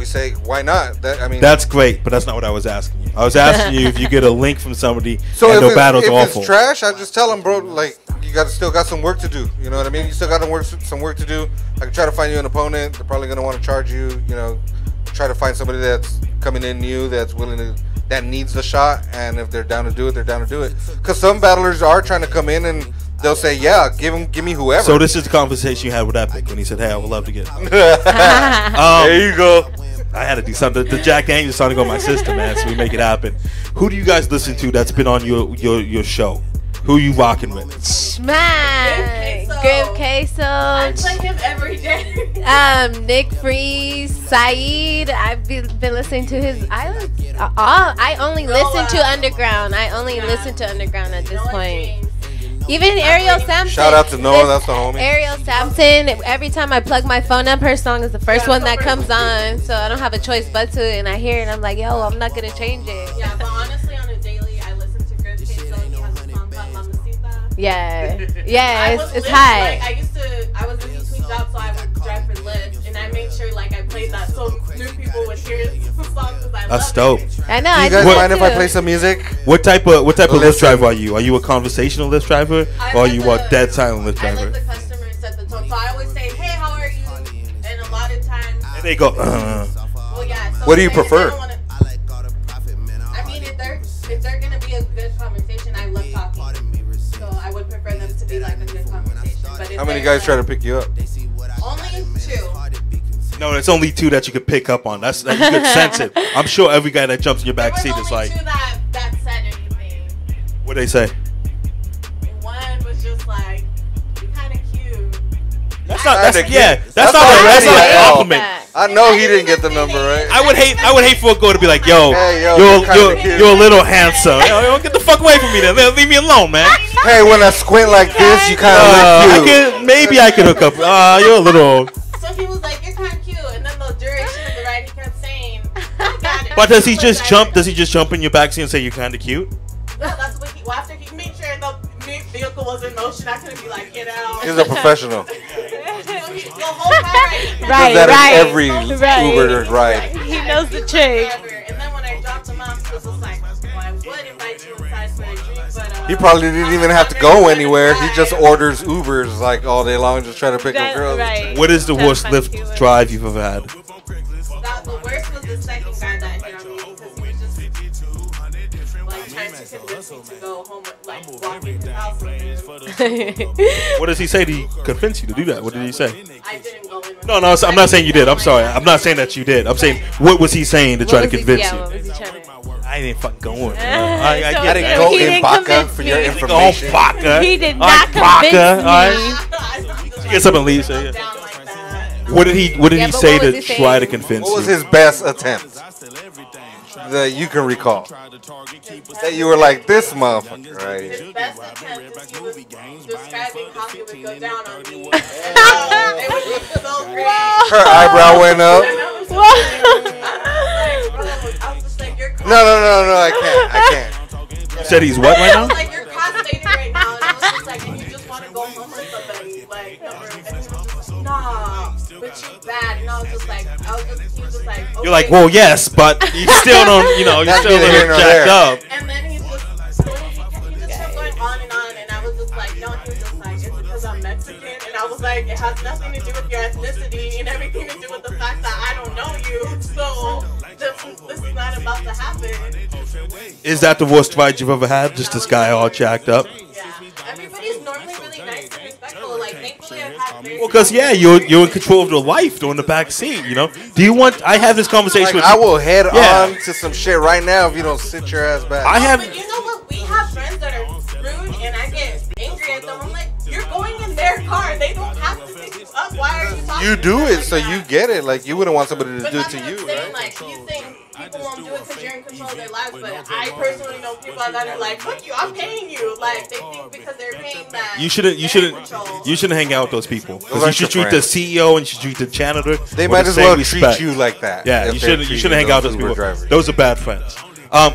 say, why not? That's great, but that's not what I was asking you. I was asking you if you get a link from somebody so and the battle's awful. If it's trash, I just tell them, bro, like, you still got some work to do. You know what I mean? You still got some work to do. I can try to find you an opponent. They're probably gonna want to charge you. You know, try to find somebody that's coming in new, that's willing to, that needs the shot. And if they're down to do it, they're down to do it. Because some battlers are trying to come in and they'll say, yeah, give me whoever. So this is the conversation you had with Epic when he said, hey, I would love to get him. There you go. I had to do something. The Jack Daniels starting to go my sister, man, so we make it happen. Who do you guys listen to that's been on your show? Who you rocking with? Man, Grip Queso. I play him every day. Nick Freeze, Saeed. I've been listening to his. I only listen to Underground. I only listen to Underground at this point. Even Ariel Sampson. Shout out to Noah, that's the homie. Ariel Sampson. Every time I plug my phone up, her song is the first one that comes on. So I don't have a choice but to. And I hear it, and I'm like, yo, I'm not gonna change it. Yeah, but honestly, on a daily, I listen to Grip Queso. He has a song called Mamacita. Yeah, it's high. Like, I was in between jobs, so I would drive for Lyft, and I made sure like I played that so new people would hear the song because I That's love dope. it. I know. Do you guys mind if I play some music? What type of Lyft driver are you? Are you a conversational Lyft driver, or are you a dead silent Lyft I driver? let the customer set the tone, so I always say, "Hey, how are you?" And a lot of times, And they go. Well, yeah. So What do you they prefer? don't wanna, I mean, if they're gonna be a good conversation, I love talking. So I would prefer them to be like a good conversation. But if How many they're guys try to pick you up? Only 2. No, it's only 2 that you could pick up on. You could sense it. I'm sure every guy that jumps in your back seat is like. 2 that said anything. What they say? One was just like, "You're kind of cute." That's not a compliment. I know he didn't get the number right. I would hate for a girl to be like, yo, Hey, yo, you're a little handsome. Yo, get the fuck away from me then. Leave me alone, man. Hey, when I squint like this, you kind of look cute. Maybe I could hook up. You're a little. So he was like, "You're kind of cute," and then the duration of the ride, he kept saying, "I got it." But does he just jump? Does he just jump in your backseat and say you're kind of cute? No, that's what he. Well, after he made sure the vehicle was in motion, I couldn't be like, "Get out." He's a professional. The whole time, He does that in every Uber ride. He knows the trick. And then when I dropped him off, he was just like, "Well, I would invite you inside for a drink, but." He probably didn't even have to go anywhere. He just orders Ubers like all day long, just trying to pick up girls. What is the worst Lyft drive you've ever had? The worst was the second guy that hit on me because he was just like trying to convince me to go home, like walking to the house. What does he say to convince you to do that? What did he say? I didn't go in. No, I'm not saying you did. I'm sorry. I'm not saying that you did. I'm saying, what was he saying to try to convince you? What was he trying to I didn't fucking go in. I didn't go in BACA for your information. Oh, BACA. He did not convince me. Get something, Lee. Say, What did he say to try to convince you? What was his best attempt that you can recall? That you were like, this motherfucker right here. His best attempt is he was describing how he would go down on me. It was so great. Her eyebrow went up. No, I can't. You said he's what right now? Like, you're constipated right now, and I was just like, and you just want to go home with somebody, like, and he was just like, nah, but you bad, and I was just like, he was just like, okay. You're like, well, yes, but you still don't, you're still a little jacked up. And then he just kept going on, and I was just like, no, he was just like, it's because I'm Mexican, and I was like, it has nothing to do with your ethnicity, and everything to do with the fact that I don't know you, so this is not about to happen. Is that the worst fight you've ever had? Just this guy all jacked up? Yeah. Everybody's normally really nice and respectful. Like, thankfully, I've had very because you're in control of the life during the back seat. You know, do you want? I have this conversation with. I will head on to some shit right now if you don't sit your ass back. I have. But you know what? We have friends that are rude, and I get angry at them. I'm like, you're going in their car. They don't have to pick you up. Why are you talking? You do it, so you get it. Like you wouldn't want somebody to But do it that's to what I'm you, saying, right? Like, you think people won't do it because you're in control of their lives, but I personally know people that are like, fuck you, I'm paying you. Like, they think because they're paying that. You shouldn't hang out with those people. Because you should treat the CEO and you should treat the janitor. They might as well treat you like that. Yeah, you shouldn't hang out with those people. Drivers. Those are bad friends.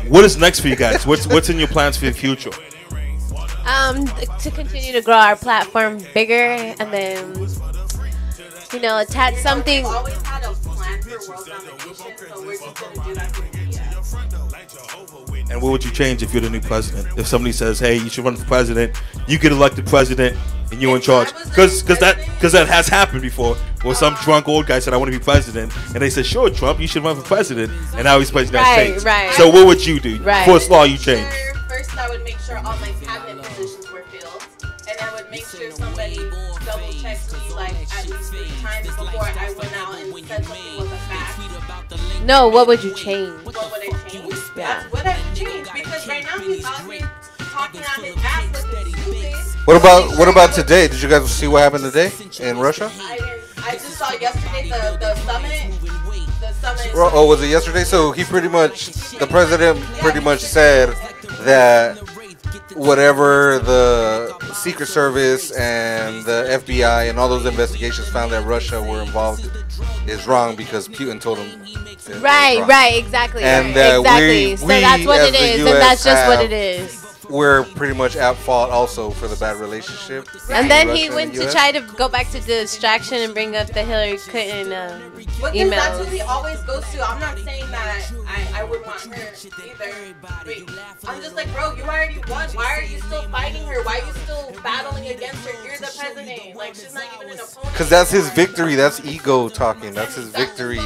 What is next for you guys? What's in your plans for the future? To continue to grow our platform bigger, and then attach something. We've always had a plan for world domination, so we're just gonna do that for And what would you change if you're the new president? If somebody says, "Hey, you should run for president," you get elected president, and you're in charge. Because that has happened before. Where some drunk old guy said, "I want to be president," and they said, "Sure, Trump, you should run for president," and now he's president of the United States. Right. So what would you do? Right. First law you change. First, I would make sure all my cabinet positions were filled, and I would make sure somebody double checks me like at least 3 times before I went out and said something was a fact. No, what would you change? What would I change? Yeah. That's what I would change, because right now he's always talking on his ass looking stupid. What about today? Did you guys see what happened today in Russia? I just saw yesterday the summit. The summit. Oh, was it yesterday? So the president pretty much said that whatever the Secret Service and the FBI and all those investigations found that Russia were involved is wrong because Putin told him. Right, exactly. And exactly. So that's what it is, and that's just what it is. We're pretty much at fault also for the bad relationship. And then he went to try to go back to distraction and bring up the Hillary Clinton emails. That's what he always goes to. I'm not saying that I would want her either. But I'm just like, bro, you already won. Why are you still fighting her? Why are you still battling against her? You're the president. Like, she's not even an opponent. Because that's his victory. That's ego talking. That's his victory.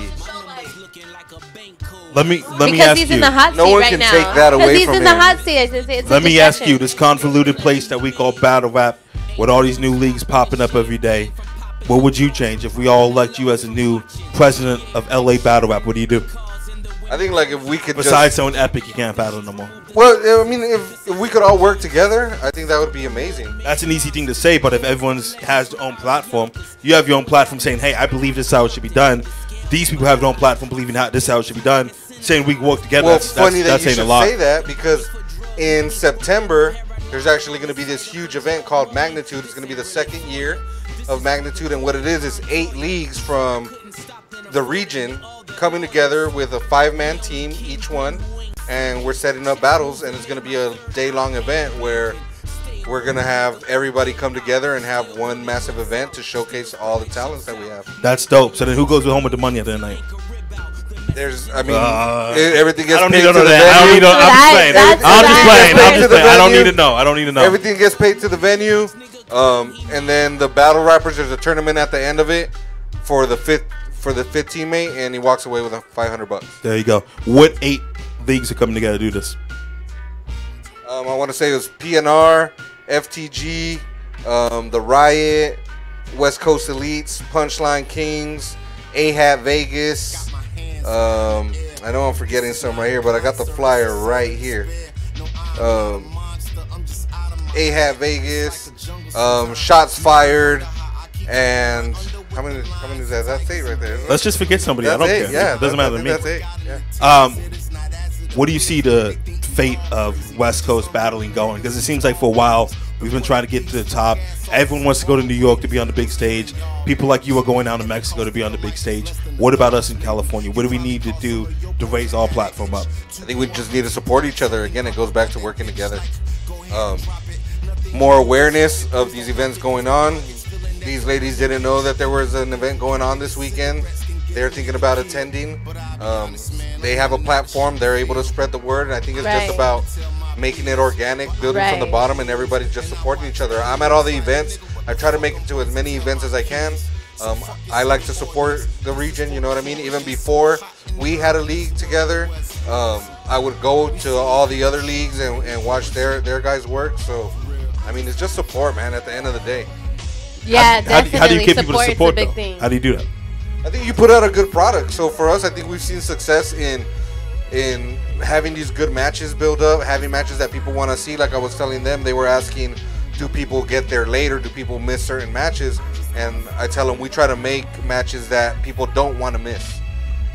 Let me because ask he's you. in the hot seat no one right can now. take that away he's from in him. the hot seat. It's Let me ask you, this convoluted place that we call battle rap, with all these new leagues popping up every day, what would you change if we all elect you as a new president of LA battle rap? What do you do? I think like if we could besides someone epic, you can't battle no more. Well, I mean, if we could all work together, I think that would be amazing. That's an easy thing to say, but if everyone has their own platform, you have your own platform saying, "Hey, I believe this is how it should be done." These people have their own platform believing how this is how it should be done. Saying we can work together. Well, that's funny that you saying should a lot. say that because in September there's actually going to be this huge event called Magnitude. It's going to be the 2nd year of Magnitude, and what it is 8 leagues from the region coming together with a 5-man team each one, and we're setting up battles, and it's going to be a day-long event where we're going to have everybody come together and have one massive event to showcase all the talents that we have. That's dope. So then who goes home with the money at the end of the night? Everything gets I don't paid need to to know the that. venue. I'm just playing. I don't need to know. I don't need to know. Everything gets paid to the venue, and then the battle rappers. There's a tournament at the end of it for the fifth teammate, and he walks away with $500. There you go. What 8 leagues are coming together to do this? I want to say it was PNR, FTG, the Riot, West Coast Elites, Punchline Kings, AHAT Vegas. I know I'm forgetting some right here, but I got the flyer right here. AHAT Vegas, Shots Fired, and how many is that? That's 8 right there. Let's just forget somebody. That's I don't 8, care. yeah, It doesn't matter to me. That's 8. Yeah. What do you see the fate of West Coast battling going? Because it seems like for a while we've been trying to get to the top. Everyone wants to go to New York to be on the big stage. People like you are going down to Mexico to be on the big stage. What about us in California? What do we need to do to raise our platform up? I think we just need to support each other. Again, it goes back to working together. More awareness of these events going on. These ladies didn't know that there was an event going on this weekend. They're thinking about attending. They have a platform. They're able to spread the word. And I think it's just about making it organic, building from the bottom, and everybody just supporting each other. I'm at all the events. I try to make it to as many events as I can. I like to support the region, you know what I mean? Even before we had a league together, I would go to all the other leagues and watch their guys work. So, I mean, it's just support, man, at the end of the day. Yeah, definitely. How do you get people to Support's a support big though? thing. How do you do that? I think you put out a good product. So for us, I think we've seen success in having these good matches build up, having matches that people want to see. Like I was telling them, they were asking, do people get there late or do people miss certain matches? And I tell them we try to make matches that people don't want to miss.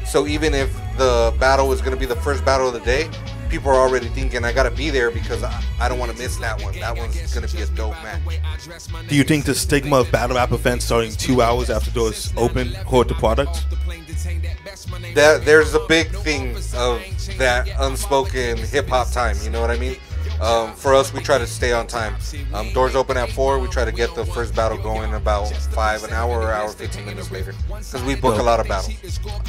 So even if the battle is going to be the first battle of the day, people are already thinking I gotta be there because I don't want to miss that one. That one's gonna be a dope match. Do you think the stigma of battle rap events starting 2 hours after doors open hurt the product? That there's a big thing of that unspoken hip hop time. You know what I mean? For us, we try to stay on time. Doors open at 4. We try to get the first battle going about 5 an hour or hour 15 minutes later because we book a lot of battles.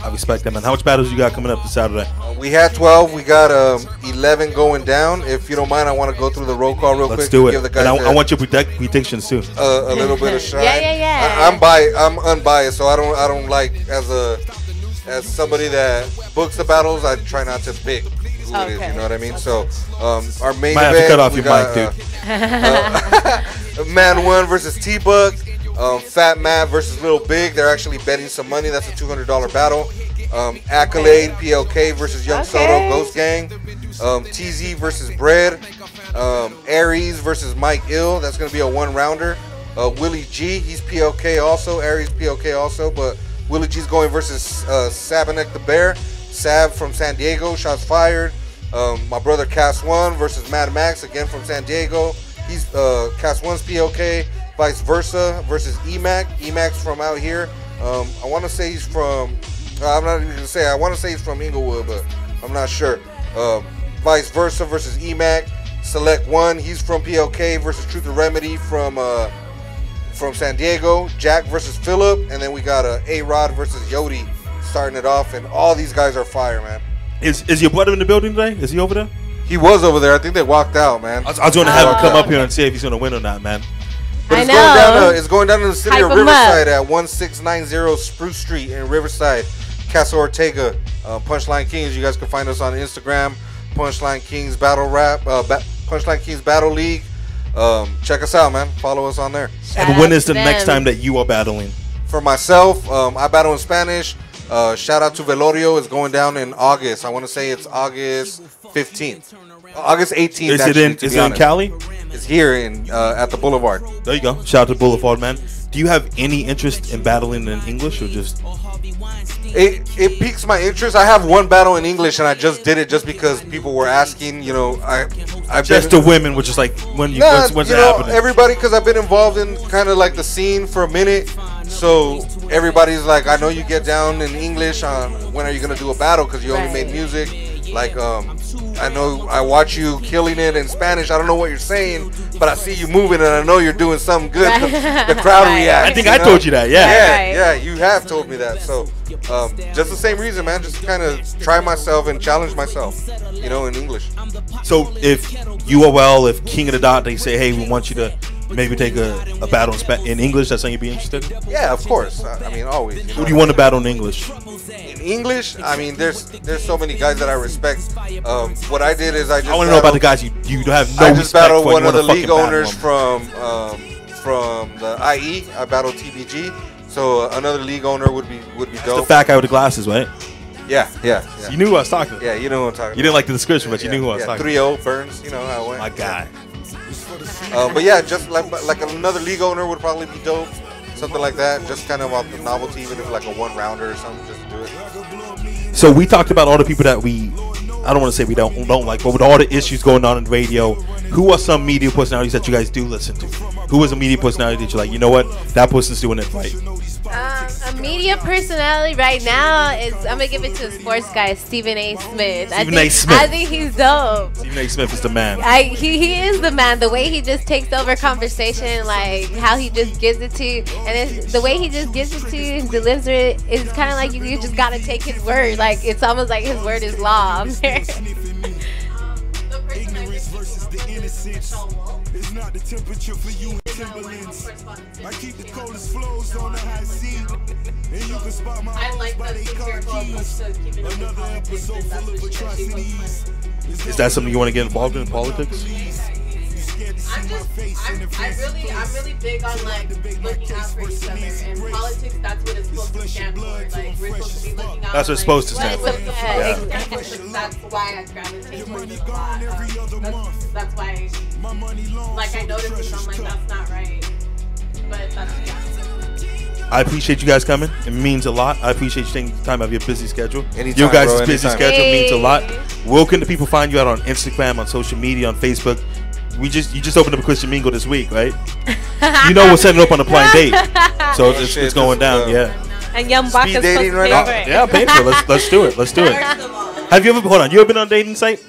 I respect that, man. How much battles you got coming up this Saturday? We had 12. We got 11 going down. If you don't mind, I want to go through the roll call real quick. Let's do it. Give the guys And I want your predictions too. A little bit of shine. Yeah. I'm unbiased, so I don't like as somebody that books the battles. I try not to pick who it is. You know what I mean? So our main Might event. have to cut off we your got, mic, dude. Man 1 versus T-Buck. Fat Matt versus Little Big. They're actually betting some money. That's a $200 battle. Accolade PLK versus Young Soto Ghost Gang. TZ versus Bread. Aries versus Mike Ill. That's gonna be a 1-rounder. Willie G. He's PLK also. Aries PLK also, but Willie G's going versus Sabanek the Bear. Sab from San Diego. Shots fired. My brother Cass 1 versus Mad Max again from San Diego. He's Cass 1's PLK. Vice versa versus Emac. Emac's from out here. I want to say he's from. I'm not even gonna say. I want to say he's from Inglewood, but I'm not sure. Vice versa versus Emac. Select 1. He's from PLK versus Truth and Remedy from San Diego. Jack versus Phillip, and then we got A-Rod versus Yodi starting it off, and all these guys are fire, man. Is your brother in the building today? Is he over there? He was over there. I think they walked out, man. I was going to have him come up here and see if he's going to win or not, man. But it's going down to the city of Riverside at 1690 Spruce Street in Riverside. Casa Ortega, Punchline Kings. You guys can find us on Instagram. Punchline Kings Battle Rap, Punchline Kings Battle League. Check us out, man. Follow us on there. And when is the next time that you are battling? For myself, I battle in Spanish. Shout out to Velorio. It's going down in August. I want to say it's August 15th. August 18th. Is it in Cali? It's here in at the Boulevard. There you go. Shout out to Boulevard, man. Do you have any interest in battling in English or just? It piques my interest. I have one battle in English, and I just did it just because people were asking. You know, I just the women, which is like when's it happening? Everybody, because I've been involved in kind of like the scene for a minute. So everybody's like, I know you get down in English. When are you gonna do a battle? Because you only made music. Like, I know I watch you killing it in Spanish. I don't know what you're saying, but I see you moving, and I know you're doing something good. The crowd reacts. I think I told you that. Yeah, you have told me that. So, just the same reason, man. Just kind of try myself and challenge myself, you know, in English. So, if if King of the Dot, they say, hey, we want you to maybe take a battle in English, that's something you'd be interested in? Yeah, of course. I mean, always. Who do you want to battle in English? In English, I mean, there's so many guys that I respect. What I did is I want to know about the guys you have no respect for. I just battled one of the league owners from the IE. I battled TBG. So another league owner would be dope. The fat guy with the glasses, right? Yeah. So you knew who I was talking to. Yeah, you know who I'm talking about. You didn't like the description, but you knew who I was talking to. 3-0 Burns, you know how it went. My guy. But yeah, just like another league owner would probably be dope. Something like that. Just kind of off the novelty, even if like a 1-rounder or something, just to do it. So we talked about all the people that I don't want to say we don't like, but with all the issues going on in radio, who are some media personalities that you guys do listen to? Who is a media personality that you're like, you know what, that person's doing it right? A media personality right now is, I'm going to give it to a sports guy, Stephen A. Smith. I think he's dope. Stephen A. Smith is the man. He is the man. The way he just takes over conversation, like how he just gives it to you, and the way he just gives it to you and delivers it is kind of like you just got to take his word. Like, it's almost like his word is law. It's not the temperature for you in Timberlands. I keep the coldest flows on the high sea. And you can spot my hoes by their car keys. Another episode full of atrocities. Is that something you want to get involved in politics? I'm really big on like looking out for each other. In politics, that's what it's supposed to stand for. Like we're supposed to be looking out. That's what it's supposed to stand for. That's why I gravitate towards it a lot. That's why, like, I noticed this, I'm like, that's not right. But that's I appreciate you guys coming. It means a lot. I appreciate you taking time out of your busy schedule. Anytime, your guys' bro, busy anytime. schedule means a lot. Where can the people find you out on Instagram, on social media, on Facebook? You just opened up a Christian Mingle this week, right? You know we're setting up on a blind date, so it's going down. Yeah. And Young Baka's supposed to right pay now? for it. Yeah, I'm paying for it. Let's do it. Let's do it. Have you ever hold on? You ever been on a dating site?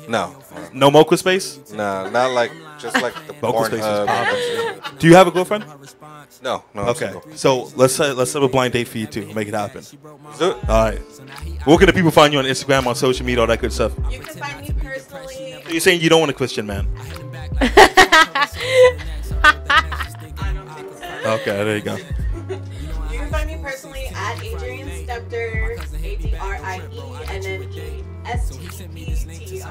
No. No Mocha Space? No, not like just like the Mocha Space is Pornhub. popping. Do you have a girlfriend? No. Okay, so let's have a blind date for you too. Make it happen. Let's do it. All right. Where can the people find you on Instagram, on social media, all that good stuff? You can find me personally. You're saying you don't want a Christian man? Okay, there you go. You can find me personally at Adrienne Stepter, ADRIE, and then ESTEPTR,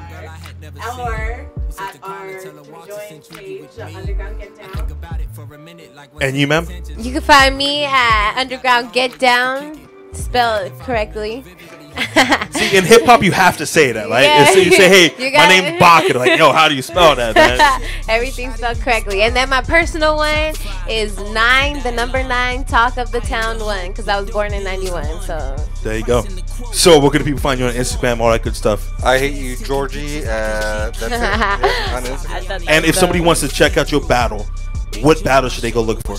or at our join page, Underground Get Down. And you, ma'am? You can find me at Underground Get Down, spell it correctly. See, in hip hop, you have to say that, right? Yeah. So you say, "Hey, You my got name's it. BACA." They're like, "Yo, how do you spell that, man?" Everything's spelled correctly. And then my personal one is 9, the number 9, Talk of the Town 1, because I was born in 91. So There you go. So, where can the people find you on Instagram, all that good stuff? I hate you, Georgie. That's it. Yeah, on Instagram. And if somebody wants to check out your battle, what battle should they go look for?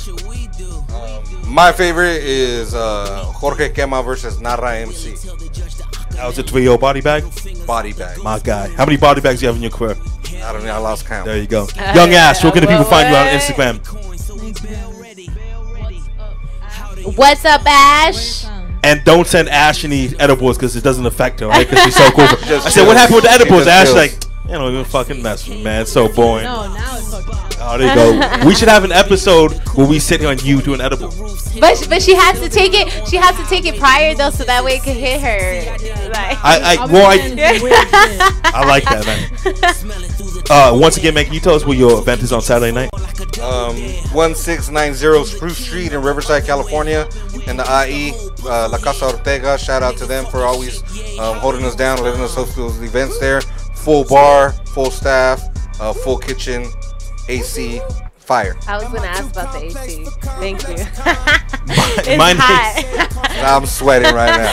My favorite is Jorge Quema versus Narra MC. That was a 3-0 body bag? Body bag. My guy. How many body bags do you have in your career? I don't know. I lost count. There you go. Young Ash, where can the people find you on Instagram? what's up, Ash? And don't send Ash any edibles because it doesn't affect her, right? Because she's so cool. I said, chills. what happened with the edibles? She just Ash chills. like, you don't even fucking mess with me, man. It's so boring. No, now it's fucking. Oh, there you go. We should have an episode where we sit here on you doing edible. But she has to take it. She has to take it prior though, so that way it can hit her. Like, I like that, man. Once again, man, can you tell us where your event is on Saturday night? 1690 Spruce Street in Riverside, California, in the IE. La Casa Ortega. Shout out to them for always holding us down, letting us host those events there. Full bar, full staff, full kitchen, AC, fire. I was gonna ask about the AC. Thank you. It's my hot. I'm sweating right now.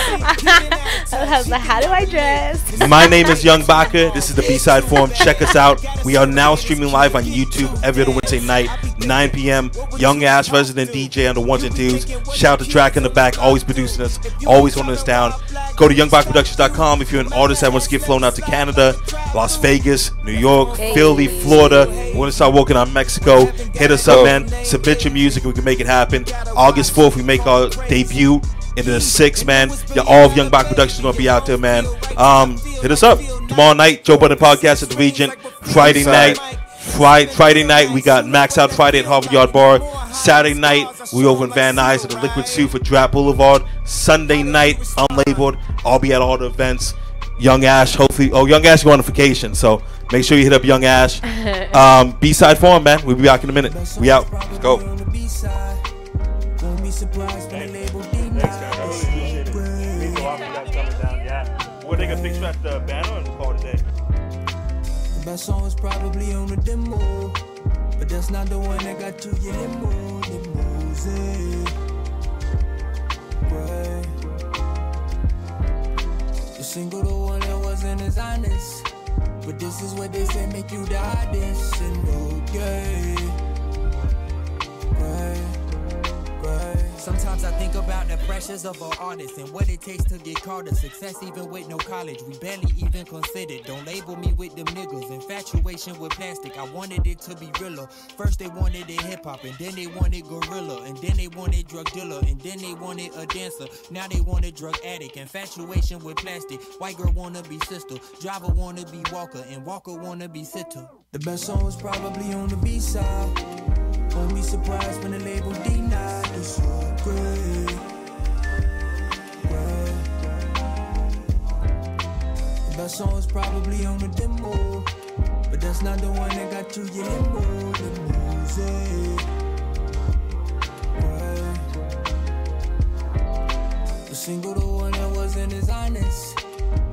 I was like, how do I dress? My name is Young BACA. This is the B-Side Forum. Check us out. We are now streaming live on YouTube every other Wednesday night, 9 p.m. Young Ash, resident DJ on the ones and twos. Shout out to Drakk in the back, always producing us, always holding us down. Go to youngbachproductions.com if you're an artist that wants to get flown out to Canada, Las Vegas, New York, Philly, Florida. We want to start working on Mexico. Hit us up, man. Submit your music. We can make it happen. August 4th, we make our debut. Into the 6th, man. All of Young BACA Productions going to be out there, man. Hit us up. Tomorrow night, Joe Budden Podcast at the Regent. Friday night, we got Max Out Friday at Harvard Yard Bar. Saturday night, we over in Van Nuys at the Liquid Soup for Draft Boulevard. Sunday night, unlabeled. I'll be at all the events. Young Ash, hopefully. Oh, Young Ash going on vacation, so make sure you hit up Young Ash. B-Side Forum, man. We'll be back in a minute. We out. Let's go. Thanks, guys. I really appreciate it. Means a lot for you guys coming down. Yeah. We'll take a picture at the banner and call it a day. The best song is probably on the demo, but that's not the one that got you in the music. Right. The single, the one that wasn't as honest, but this is what they say make you the hottest and okay. Right. Sometimes I think about the pressures of an artist and what it takes to get caught a success even with no college. We barely even considered. Don't label me with them niggas. Infatuation with plastic. I wanted it to be realer. First they wanted it hip hop and then they wanted gorilla and then they wanted drug dealer and then they wanted a dancer. Now they wanted drug addict. Infatuation with plastic. White girl wanna be sister. Driver wanna be Walker and Walker wanna be sitter. The best song was probably on the B-side. Won't be surprised when the label denied. It's so great. The best song was probably on the demo, but that's not the one that got you yelling more than music. Right. The single, the one that wasn't as honest,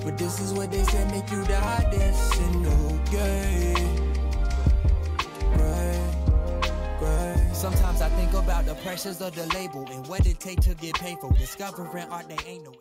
but this is what they said make you the hottest. And okay, right. Sometimes I think about the pressures of the label and what it take to get paid for. Discovering art, they ain't no